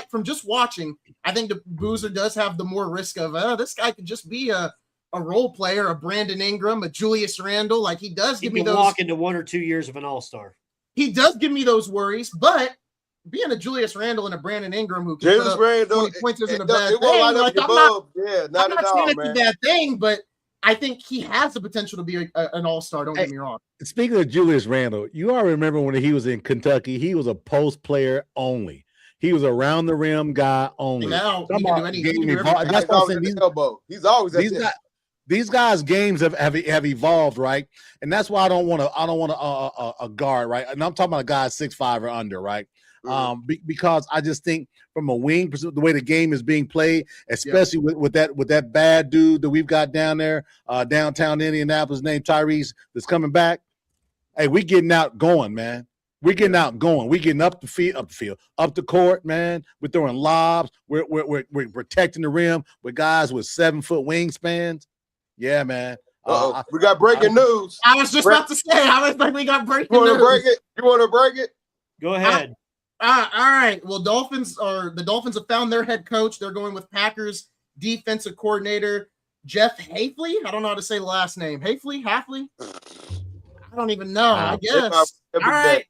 from just watching, I think the Boozer does have the more risk of this guy could just be a role player, a Brandon Ingram, a Julius Randle. Like he does give me those. Walk into 1 or 2 years of an all-star. He does give me those worries, but being a Julius Randle and a Brandon Ingram who can Julius Randle points isn't a bad thing. Like, I'm not saying it's a bad thing, but I think he has the potential to be an all-star. Don't get me wrong. Speaking of Julius Randle, you all remember when he was in Kentucky, he was a post player only. He was around the rim guy only. Now he can do anything. That's what I'm saying. He's always at the These guys' games have evolved, right? And that's why I don't want a guard, right? And I'm talking about a guy 6'5" or under, right? Because I just think from a wing, the way the game is being played, especially with that bad dude that we've got down there, downtown Indianapolis, named Tyrese, that's coming back. Hey, we getting out going, man. We're getting out going. We're getting up the field, up the court, man. We're throwing lobs. We're protecting the rim with guys with 7-foot wingspans. Yeah, man. We got breaking news. I was just about to say, I was like, we got breaking news. You want to break it? Go ahead. All right. Well, the Dolphins have found their head coach. They're going with Packers defensive coordinator Jeff Hafley. I don't know how to say the last name. Hafley? I don't even know. I guess. All right.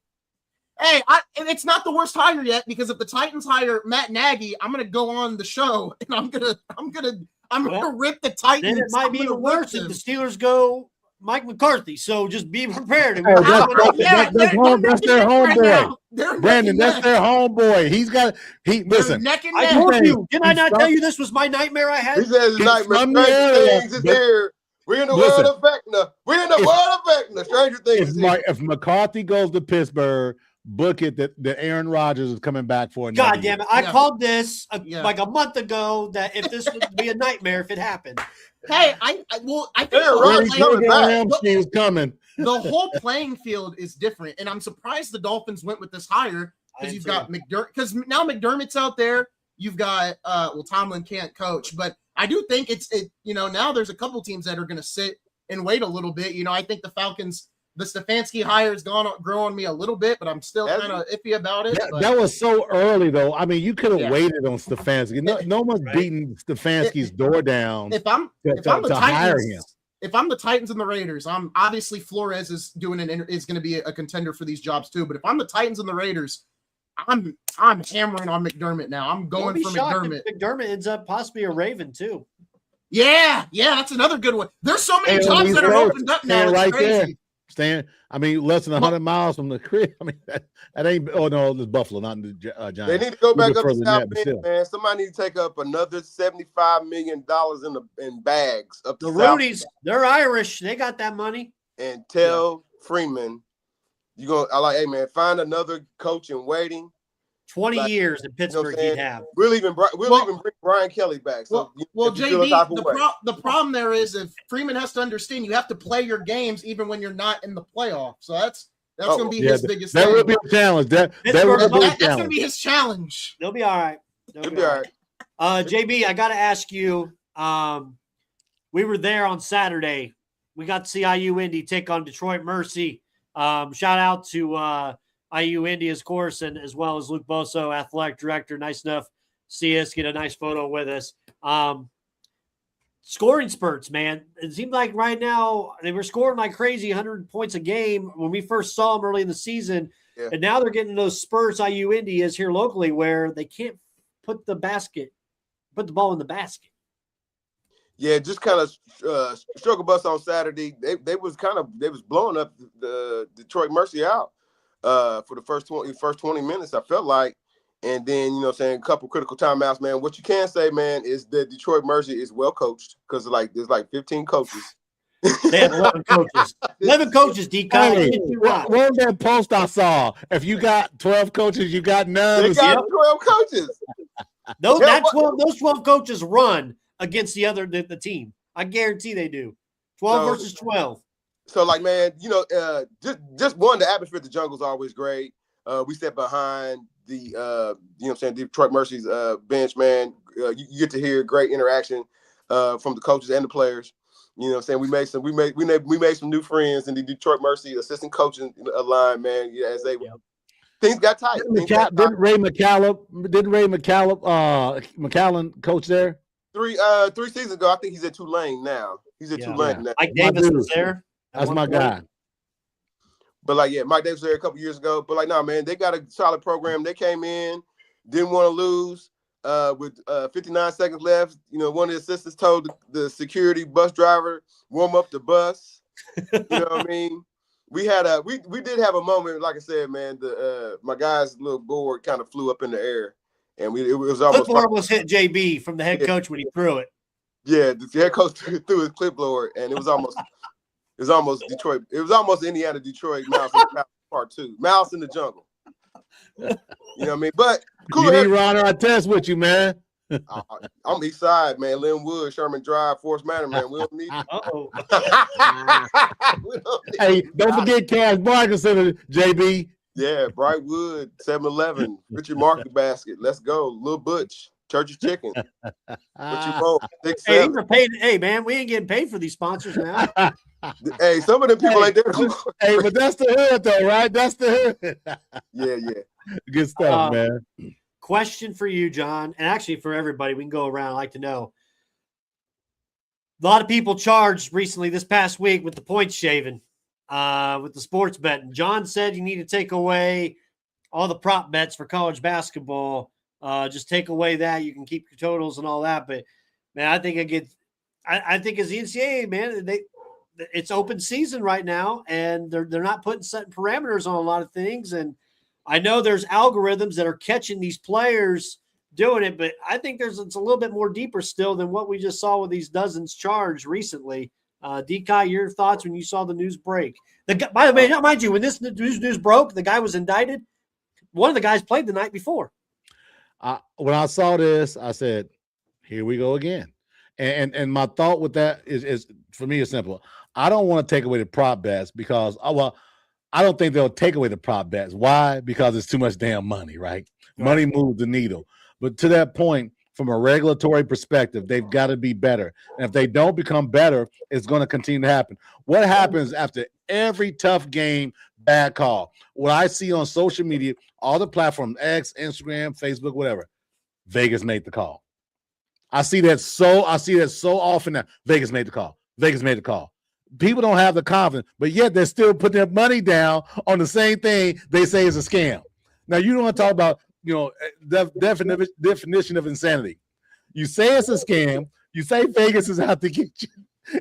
Hey, it's not the worst hire yet, because if the Titans hire Matt Nagy, I'm gonna go on the show and I'm gonna rip the Titans. Then it might be even worse if the Steelers go Mike McCarthy. So just be prepared. That's their homeboy. Brandon, that's their homeboy. Listen. I told you. Did I not tell you this was my nightmare I had? He says his nightmare. Stranger Things is here. We're in the world of Vecna. We're in the world of Vecna. Stranger Things is here. If McCarthy goes to Pittsburgh, book it that Aaron Rodgers is coming back for another God damn it. I called this like a month ago that if this would be a nightmare if it happened. Hey, I think the coming. The whole playing field is different, and I'm surprised the Dolphins went with this hire because you've got McDermott. Because now McDermott's out there. You've got Tomlin can't coach, but I do think now there's a couple teams that are going to sit and wait a little bit. I think the Falcons. The Stefanski hire has grown on me a little bit, but I'm still kind of iffy about it. That was so early, though. I mean, you could have waited on Stefanski. No one's beating Stefanski's door down. If I'm the Titans, hire him. If I'm the Titans and the Raiders, I'm obviously Flores is is going to be a contender for these jobs too. But if I'm the Titans and the Raiders, I'm hammering on McDermott now. I'm going for McDermott. McDermott ends up possibly a Raven too. Yeah, that's another good one. There's so many jobs that are opened up now. It's crazy. Less than 100 miles from the crib. I mean, that ain't. Oh no, it's Buffalo, not the Giants. They need to go back up to South Bend, man. Somebody need to take up another $75 million in bags up to the Rudies. They're Irish. They got that money. And tell Freeman, hey man, find another coach in waiting. 20 years in Pittsburgh, he'd have. We'll even bring Brian Kelly back. So JB, the problem there is if Freeman has to understand, you have to play your games even when you're not in the playoff. So that's going to be his biggest thing. That will be a challenge. That's going to be his challenge. They'll be all right. They'll be all right. JB, I got to ask you. We were there on Saturday. We got to see IU Indy take on Detroit Mercy. Shout out to IU Indy, of course, and as well as Luke Boso, athletic director. Nice enough to see us, get a nice photo with us. Scoring spurts, man. It seemed like right now they were scoring like crazy, 100 points a game when we first saw them early in the season. Yeah. And now they're getting those spurts IU Indy is here locally where they can't put the ball in the basket. Yeah, just kind of struggle bus on Saturday. They was blowing up the Detroit Mercy out. For the first 20 minutes, I felt like, and then a couple critical timeouts, man. What you can say, man, is that Detroit Mercy is well coached because there's 15 coaches. They have 11 coaches. 11 coaches, D. What was that post I saw? If you got 12 coaches, you got none. They got 12 coaches. Those 12 coaches run against the team. I guarantee they do. 12 versus 12. So, like, man, just one, the atmosphere at the jungle is always great. We sat behind the, Detroit Mercy's bench, man. You get to hear great interaction from the coaches and the players. You know what I'm saying? We made some new friends in the Detroit Mercy assistant coaching line, man. Yeah, as things got tight. Didn't Ray McCallum coach there? 3 seasons ago. I think he's at Tulane now. Tulane now. Mike Davis was there. That's my guy. But Mike Davis was there a couple years ago. But no, man, they got a solid program. They came in, didn't want to lose. With 59 seconds left, one of the assistants told the security bus driver, warm up the bus. You know what I mean? We did have a moment, like I said, man. My guy's little board kind of flew up in the air, and it was almost hit JB from the head coach when he threw it. Yeah, the head coach threw his clipboard, and it was almost Detroit. It was almost Indiana, Detroit, Mouse Part 2, Mouse in the Jungle. You know what I mean? But you need Ron I test with you, man. I'm east side, man. Linwood, Sherman Drive, Forest Manor, man. We don't need Hey, don't forget Cash Barker Center, JB. Yeah, Brightwood, 7-Eleven, Richard Market Basket. Let's go. Lil Butch, Church's Chicken. What you want? Hey, we're paid. Hey, man, we ain't getting paid for these sponsors now. Hey, some of them people ain't there. Hey, but that's the hood, though, right? That's the hood. Yeah. Good stuff, man. Question for you, John, and actually for everybody. We can go around. I'd like to know. A lot of people charged recently this past week with the points shaving, with the sports betting. John said you need to take away all the prop bets for college basketball. Just take away that. You can keep your totals and all that. But, man, I think I think as the NCAA, man, it's open season right now, and they're not putting certain parameters on a lot of things. And I know there's algorithms that are catching these players doing it, but I think it's a little bit more deeper still than what we just saw with these dozens charged recently. DK, your thoughts when you saw the news break? By the way, mind you, when this news broke, the guy was indicted. One of the guys played the night before. When I saw this, I said, "Here we go again." And my thought with that is for me is simple. I don't want to take away the prop bets because I don't think they'll take away the prop bets. Why? Because it's too much damn money, right? Money moves the needle. But to that point, from a regulatory perspective, they've got to be better. And if they don't become better, it's going to continue to happen. What happens after every tough game, bad call? What I see on social media, all the platforms, X, Instagram, Facebook, whatever, Vegas made the call. I see that so often now. Vegas made the call. Vegas made the call. People don't have the confidence, but yet they're still putting their money down on the same thing they say is a scam. Now, you don't want to talk about, definition of insanity. You say it's a scam. You say Vegas is out to get you,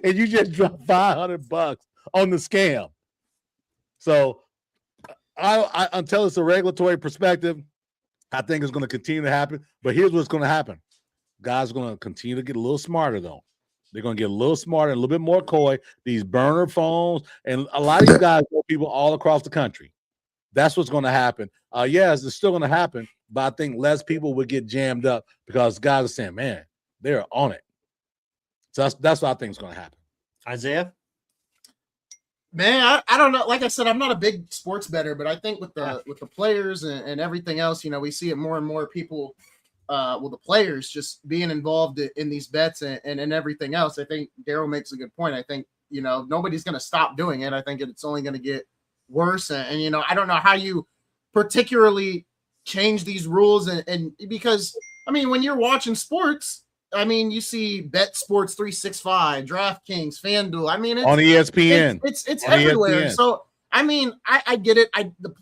and you just drop $500 on the scam. So, I until it's a regulatory perspective, I think it's going to continue to happen. But here's what's going to happen. Guys are going to continue to get a little smarter, though. They're going to get a little smarter and a little bit more coy. These burner phones, and a lot of these guys know people all across the country. That's what's going to happen. Yes, it's still going to happen, but I think less people would get jammed up because guys are saying, man, they're on it. So that's what I think is going to happen. Isaiah? Man, I don't know. Like I said, I'm not a big sports bettor, but I think with the players and everything else, we see it more and more people the players just being involved in these bets and everything else. I think Daryl makes a good point. I think, nobody's going to stop doing it. I think it's only going to get worse. And I don't know how you particularly change these rules. And because, when you're watching sports, you see Bet Sports 365, DraftKings, FanDuel. It's on ESPN. It's everywhere. ESPN. So, I get it.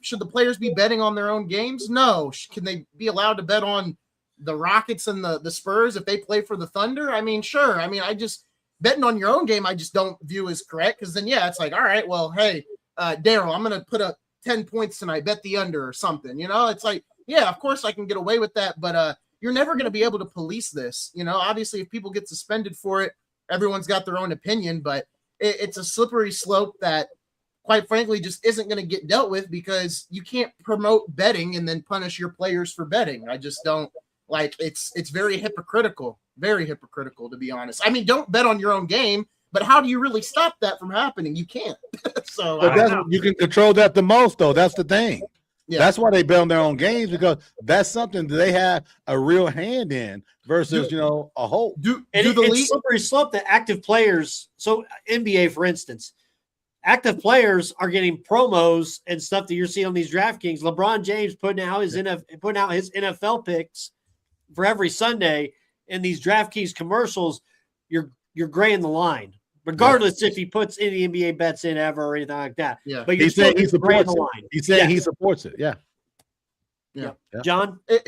Should the players be betting on their own games? No. Can they be allowed to bet on the Rockets and the Spurs if they play for the Thunder? Sure. I just betting on your own game, I just don't view as correct, because then it's like, all right, well, hey, Daryl, I'm gonna put up 10 points tonight, bet the under or something. It's like, yeah, of course I can get away with that, but you're never gonna be able to police this. Obviously, if people get suspended for it, everyone's got their own opinion, but it's a slippery slope that, quite frankly, just isn't going to get dealt with, because you can't promote betting and then punish your players for betting. I just don't. It's very hypocritical, to be honest. Don't bet on your own game, But how do you really stop that from happening? You can't. So But you can control that the most, though. That's the thing. Yeah. That's why they bet on their own games, because that's something that they have a real hand in versus, a hope. It's slippery slope that active players. So NBA, for instance, active players are getting promos and stuff that you're seeing on these DraftKings. LeBron James putting out his NFL picks for every Sunday in these DraftKings commercials. You're graying the line, regardless if he puts any NBA bets in ever or anything like that. Yeah. But He's saying he supports it. He's saying he supports it. Yeah. John? If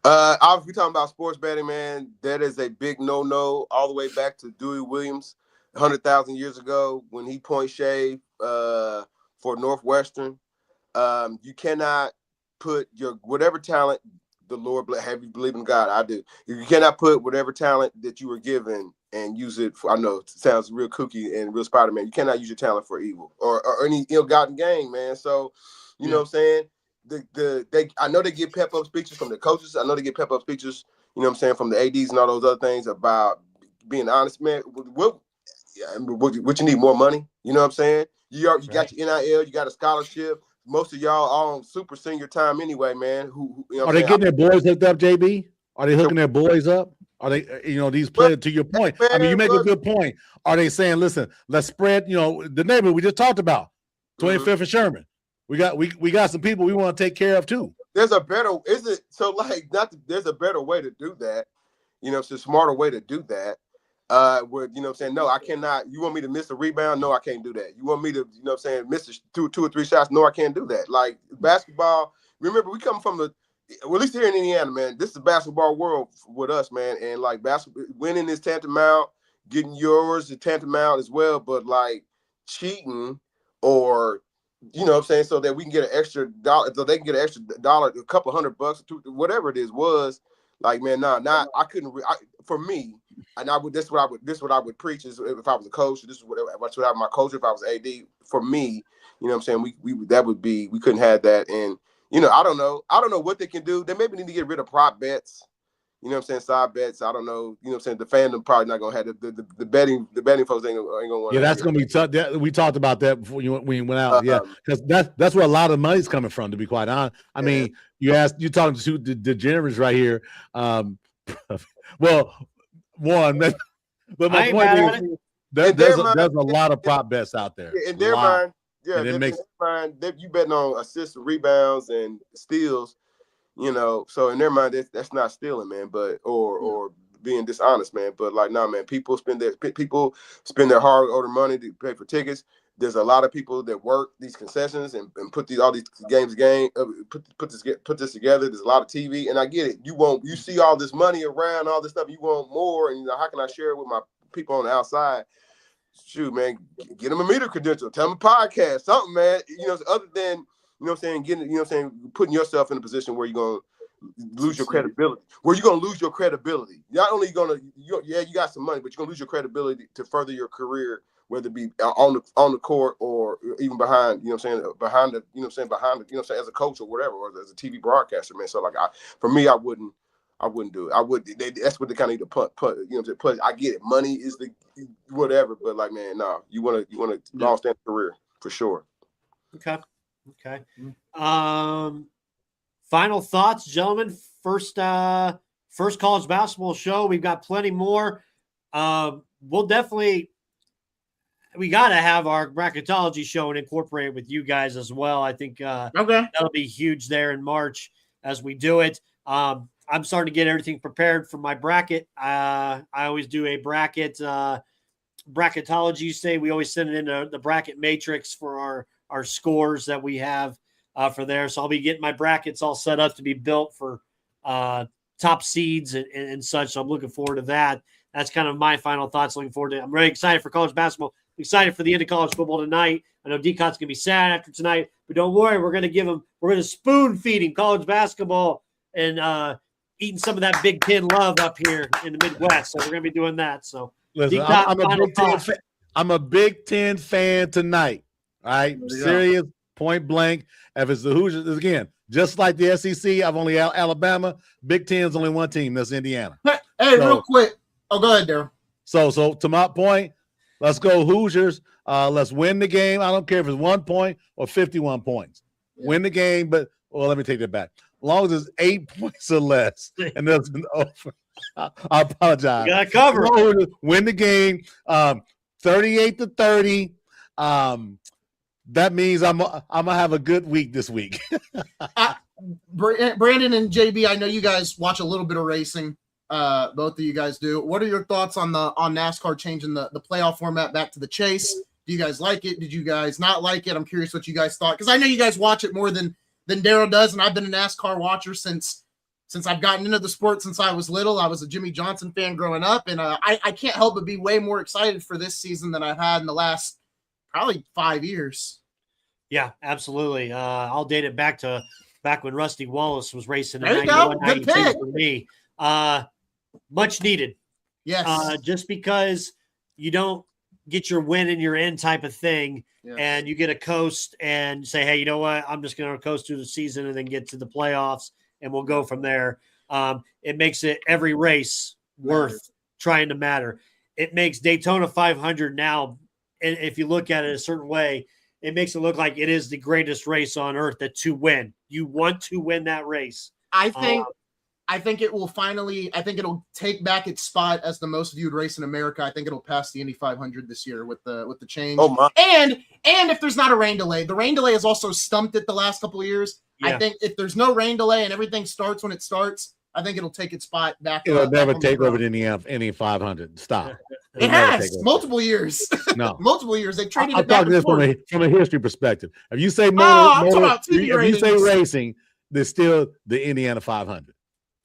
we're talking about sports betting, man, that is a big no-no all the way back to Dewey Williams 100,000 years ago when he point shaved for Northwestern. You cannot put your whatever talent the Lord have you believe in God. I do. You cannot put whatever talent that you were given and use it for, I know it sounds real kooky and real Spider-Man. You cannot use your talent for evil or any ill-gotten gain, man. So, you know what I'm saying? I know they get pep-up speeches from the coaches. I know they get pep-up speeches, you know what I'm saying, from the ADs and all those other things about being honest, man. What you need more money? You know what I'm saying? You got your NIL, you got a scholarship. Most of y'all are on super senior time anyway, man. Who you know are they getting their boys hooked up, JB? Are they hooking their boys up? Are they, these players, to your point? Man, I mean, you make a good point. Are they saying, listen, let's spread, the neighborhood we just talked about, 25th and Sherman. We got some people we want to take care of too. There's a better, there's a better way to do that. It's a smarter way to do that. Where, no, I cannot. You want me to miss a rebound? No, I can't do that. You want me to, miss two or three shots? No, I can't do that. Like basketball, remember, we come from at least here in Indiana, man, this is a basketball world with us, man. And like basketball, winning is tantamount, getting yours is tantamount as well. But like cheating or, so that we can get an extra dollar, so they can get an extra dollar, a couple $100, whatever it was like, man, I couldn't, for me, and this is what I would preach is if I was a coach, this is what my coach, if I was AD, for me, we couldn't have that. And, I don't know what they can do. They maybe need to get rid of prop bets, side bets. I don't know, the fandom probably not going to have the betting folks ain't going to want. Yeah, that's going to be tough. We talked about that before when you went out. Yeah, because that's where a lot of money's coming from, to be quite honest. I mean, you're talking to the degenerates right here. Well, one, but my point is there's a lot of prop bets out there. In their mind, you betting on assists, rebounds, and steals. So in their mind, that's not stealing, man, but or being dishonest, man. But like, nah, man, people spend their hard-earned money to pay for tickets. There's a lot of people that work these concessions and put all these games put this together. There's a lot of TV, and I get it. You see all this money around, all this stuff. You want more, and how can I share it with my people on the outside? Shoot, man, get them a media credential. Tell them a podcast, something, man. Other than putting yourself in a position where you're gonna lose your credibility. Not only you got some money, but you're gonna lose your credibility to further your career, whether it be on the court or even behind, as a coach or whatever, or as a TV broadcaster, man. So like, for me, I wouldn't do it. That's what they kind of need to put. I get it. Money is the whatever, but like, man, no, you want to long stand career for sure. Okay. Final thoughts, gentlemen. First college basketball show. We've got plenty more. We got to have our bracketology show and incorporate it with you guys as well. I think that'll be huge there in March as we do it. I'm starting to get everything prepared for my bracket. I always do a bracketology. We always send it into the bracket matrix for our scores that we have for there. So I'll be getting my brackets all set up to be built for top seeds and such. So I'm looking forward to that. That's kind of my final thoughts. Looking forward to it. I'm really excited for college basketball. I'm excited for the end of college football tonight. I know D-Cot's going to be sad after tonight, but don't worry. We're going to spoon feed him college basketball and eating some of that Big Ten love up here in the Midwest. So we're going to be doing that. So listen, I'm a Big Ten fan tonight. All right, serious, point blank. If it's the Hoosiers, again, just like the SEC, I've only Alabama. Big Ten's only one team. That's Indiana. Hey, real quick. Oh, go ahead, Daryl. So to my point, Let's go Hoosiers. Let's win the game. I don't care if it's 1 point or 51 points. Yeah. Win the game, but let me take that back. As long as it's 8 points or less, and there's an over. I apologize. You got to cover. Win the game, 38-30. That means I'm gonna have a good week this week. Brandon and JB, I know you guys watch a little bit of racing. Both of you guys do. What are your thoughts on NASCAR changing the playoff format back to the chase? Do you guys like it? Did you guys not like it? I'm curious what you guys thought, because I know you guys watch it more than Daryl does, and I've been a NASCAR watcher since I've gotten into the sport since I was little. I was a Jimmy Johnson fan growing up, and I can't help but be way more excited for this season than I've had in the last probably 5 years. Yeah, absolutely. I'll date it back when Rusty Wallace was racing in there you go. 91, 92 for me. Much needed. Yes. Just because you don't get your win and your end type of thing, yes, and you get a coast and say, hey, you know what? I'm just going to coast through the season and then get to the playoffs, and we'll go from there. It makes it every race worth trying to matter. It makes Daytona 500 now, and if you look at it a certain way, it makes it look like it is the greatest race on earth to win. You want to win that race. I think it will finally. I think it'll take back its spot as the most viewed race in America. I think it'll pass the Indy 500 this year with the change. Oh my! And if there's not a rain delay, the rain delay has also stumped it the last couple of years. Yeah. I think if there's no rain delay and everything starts when it starts, I think it'll take its spot back. It'll never take over the Indy 500. Stop. It has multiple years. No, multiple years. They traded it back. I'm talking this from a history perspective. If you say racing, there's still the Indiana 500.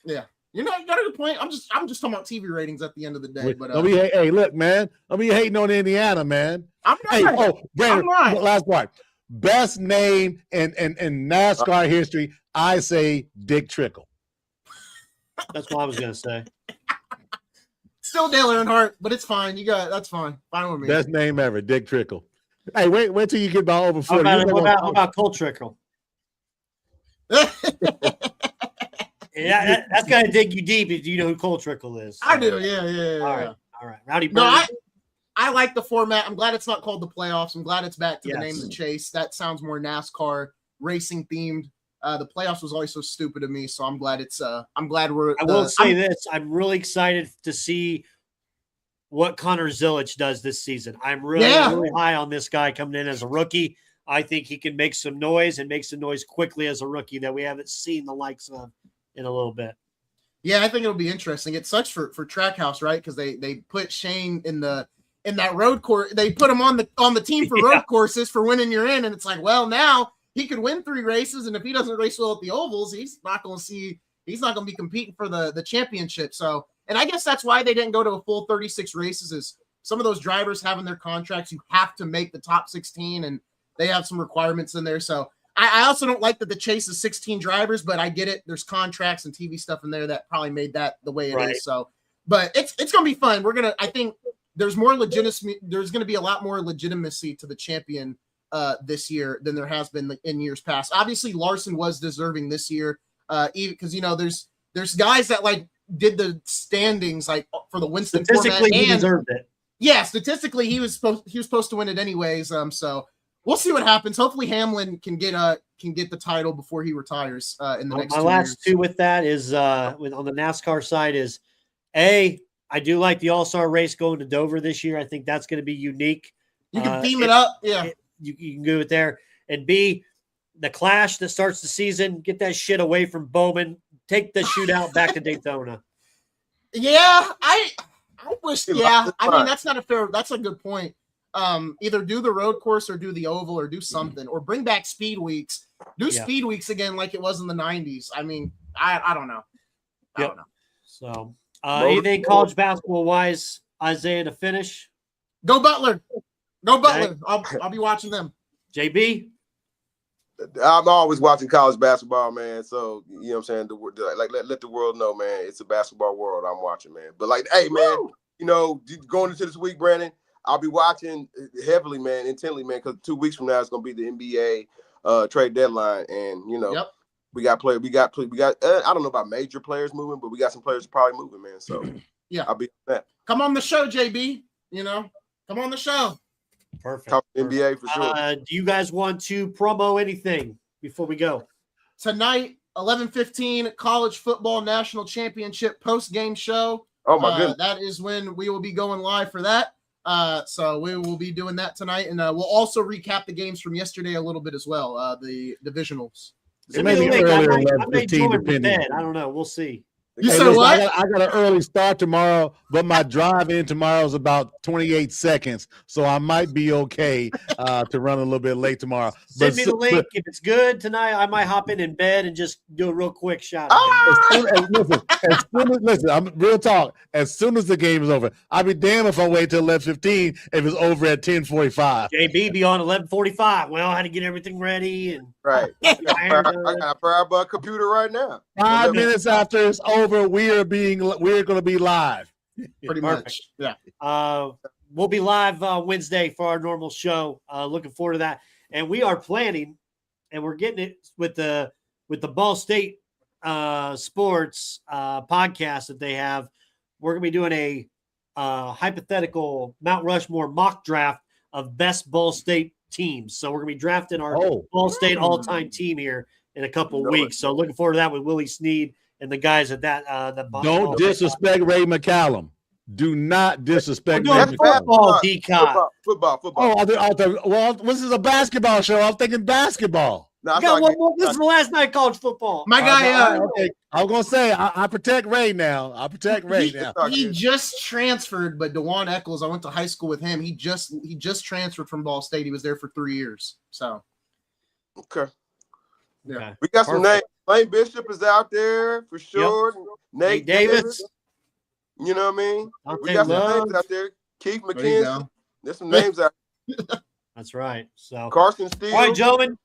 Yeah, you got a good point. I'm just talking about TV ratings at the end of the day. But hey, look, man, don't be hating on Indiana, man. I'm not. Brandon, last part. Best name in NASCAR history. I say Dick Trickle. That's what I was gonna say. Still Dale Earnhardt, but it's fine. That's fine. Fine with me. Best name ever, Dick Trickle. Hey, wait till you get about over 40. How about Cole Trickle? Yeah, that's got to dig you deep if you know who Cole Trickle is. I do, yeah. All right. Rowdy Bird. No, I like the format. I'm glad it's not called the playoffs. I'm glad it's back to the name of the chase. That sounds more NASCAR racing themed. The playoffs was always so stupid to me, so I'm glad it's. I'm glad we're. I will say this: I'm really excited to see what Connor Zilic does this season. I'm really high on this guy coming in as a rookie. I think he can make some noise and make some noise quickly as a rookie that we haven't seen the likes of in a little bit. Yeah, I think it'll be interesting. It sucks for Trackhouse, right? Because they put Shane in that road course. They put him on the team for road courses for winning your in, and it's like, well, now he could win 3 races, and if he doesn't race well at the ovals, he's not going to be competing for the championship. So, and I guess that's why they didn't go to a full 36 races. Is some of those drivers having their contracts, you have to make the top 16, and they have some requirements in there. So I also don't like that the chase is 16 drivers, but I get it. There's contracts and TV stuff in there that probably made that the way it is. So, but it's going to be fun. I think there's more legitimacy. There's going to be a lot more legitimacy to the champion this year than there has been in years past. Obviously, Larson was deserving this year, even because there's guys that like did the standings like for the Winston statistically format, he deserved it. Yeah, statistically he was supposed to win it anyways. So we'll see what happens. Hopefully Hamlin can get the title before he retires in the next 2 years. My last two with that is on the NASCAR side is I do like the All-Star race going to Dover this year. I think that's going to be unique. You can beam it up. Yeah. You can go it there. And B, the clash that starts the season, get that shit away from Bowman. Take the shootout back to Daytona. Yeah, I wish. Yeah, I mean that's a good point. Either do the road course or do the oval or do something or bring back speed weeks. Do speed weeks again like it was in the 90s. I mean, I don't know. I don't know. So anything college basketball wise, Isaiah, to finish? Go Butler. Go Butler. Okay. I'll be watching them. JB? I'm always watching college basketball, man. So, you know what I'm saying? Let the world know, man, it's a basketball world I'm watching, man. But, hey, man, going into this week, Brandon, I'll be watching heavily, man, intently, man, because 2 weeks from now it's going to be the NBA trade deadline. And, we got I don't know about major players moving, but we got some players probably moving, man. So, yeah, I'll be on that. Come on the show, JB, Come on the show. Perfect. Talk NBA for sure. Do you guys want to promo anything before we go? Tonight, 11:15, College Football National Championship post-game show. Oh my goodness. That is when we will be going live for that. So we will be doing that tonight, and we'll also recap the games from yesterday a little bit as well. The divisionals. It may be earlier, I may 11:15, join depending. bed. I don't know. We'll see. You Hey, said listen, what? I got an early start tomorrow, but my drive in tomorrow is about 28 seconds, so I might be okay to run a little bit late tomorrow. Send me the link. If it's good tonight, I might hop in bed and just do a real quick shot. Listen, I'm real talk. As soon as the game is over, I'll be damned if I wait till 11:15 if it's over at 10:45. JB be on 11:45. Well, I had to get everything ready and Right. I got a power computer right now. 5 minutes after it's over, we're going to be live. Pretty much. Yeah. We'll be live Wednesday for our normal show. Looking forward to that. And we are planning, and we're getting it with the Ball State Sports podcast that they have. We're going to be doing a hypothetical Mount Rushmore mock draft of best Ball State teams. So we're going to be drafting our Ball State all-time team here in a couple of weeks. So looking forward to that with Willie Snead and the guys at that. Don't disrespect Ray McCallum. Do not disrespect Ray McCallum. Football. Oh, well, this is a basketball show. I'm thinking basketball. No, got one more. This is the last night of college football. My guy. Okay. I was gonna say I protect Ray now. I protect Ray now. He just transferred, but DeJuan Eccles, I went to high school with him. He just transferred from Ball State. He was there for 3 years. So okay. Yeah. We got some names. Lane Bishop is out there for sure. Yep. Nate Davis. You know what I mean? We got some names out there. Keith McKenzie. There's some names out there. That's right. So Carson Steele. All right, gentlemen.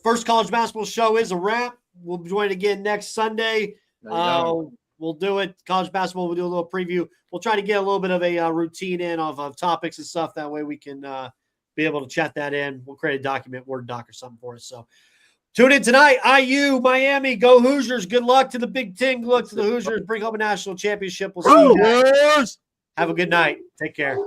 First college basketball show is a wrap. We'll join again next Sunday. We'll do it. College basketball, we'll do a little preview. We'll try to get a little bit of a routine in of topics and stuff. That way we can be able to chat that in. We'll create a document, Word doc or something for us. So tune in tonight. IU, Miami, go Hoosiers. Good luck to the Big Ten. Good luck to the Hoosiers. Bring home a national championship. We'll see you guys. Have a good night. Take care.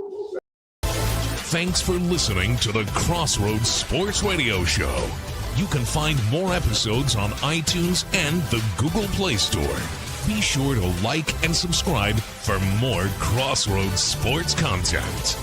Thanks for listening to the Crossroads Sports Radio Show. You can find more episodes on iTunes and the Google Play Store. Be sure to like and subscribe for more Crossroads Sports content.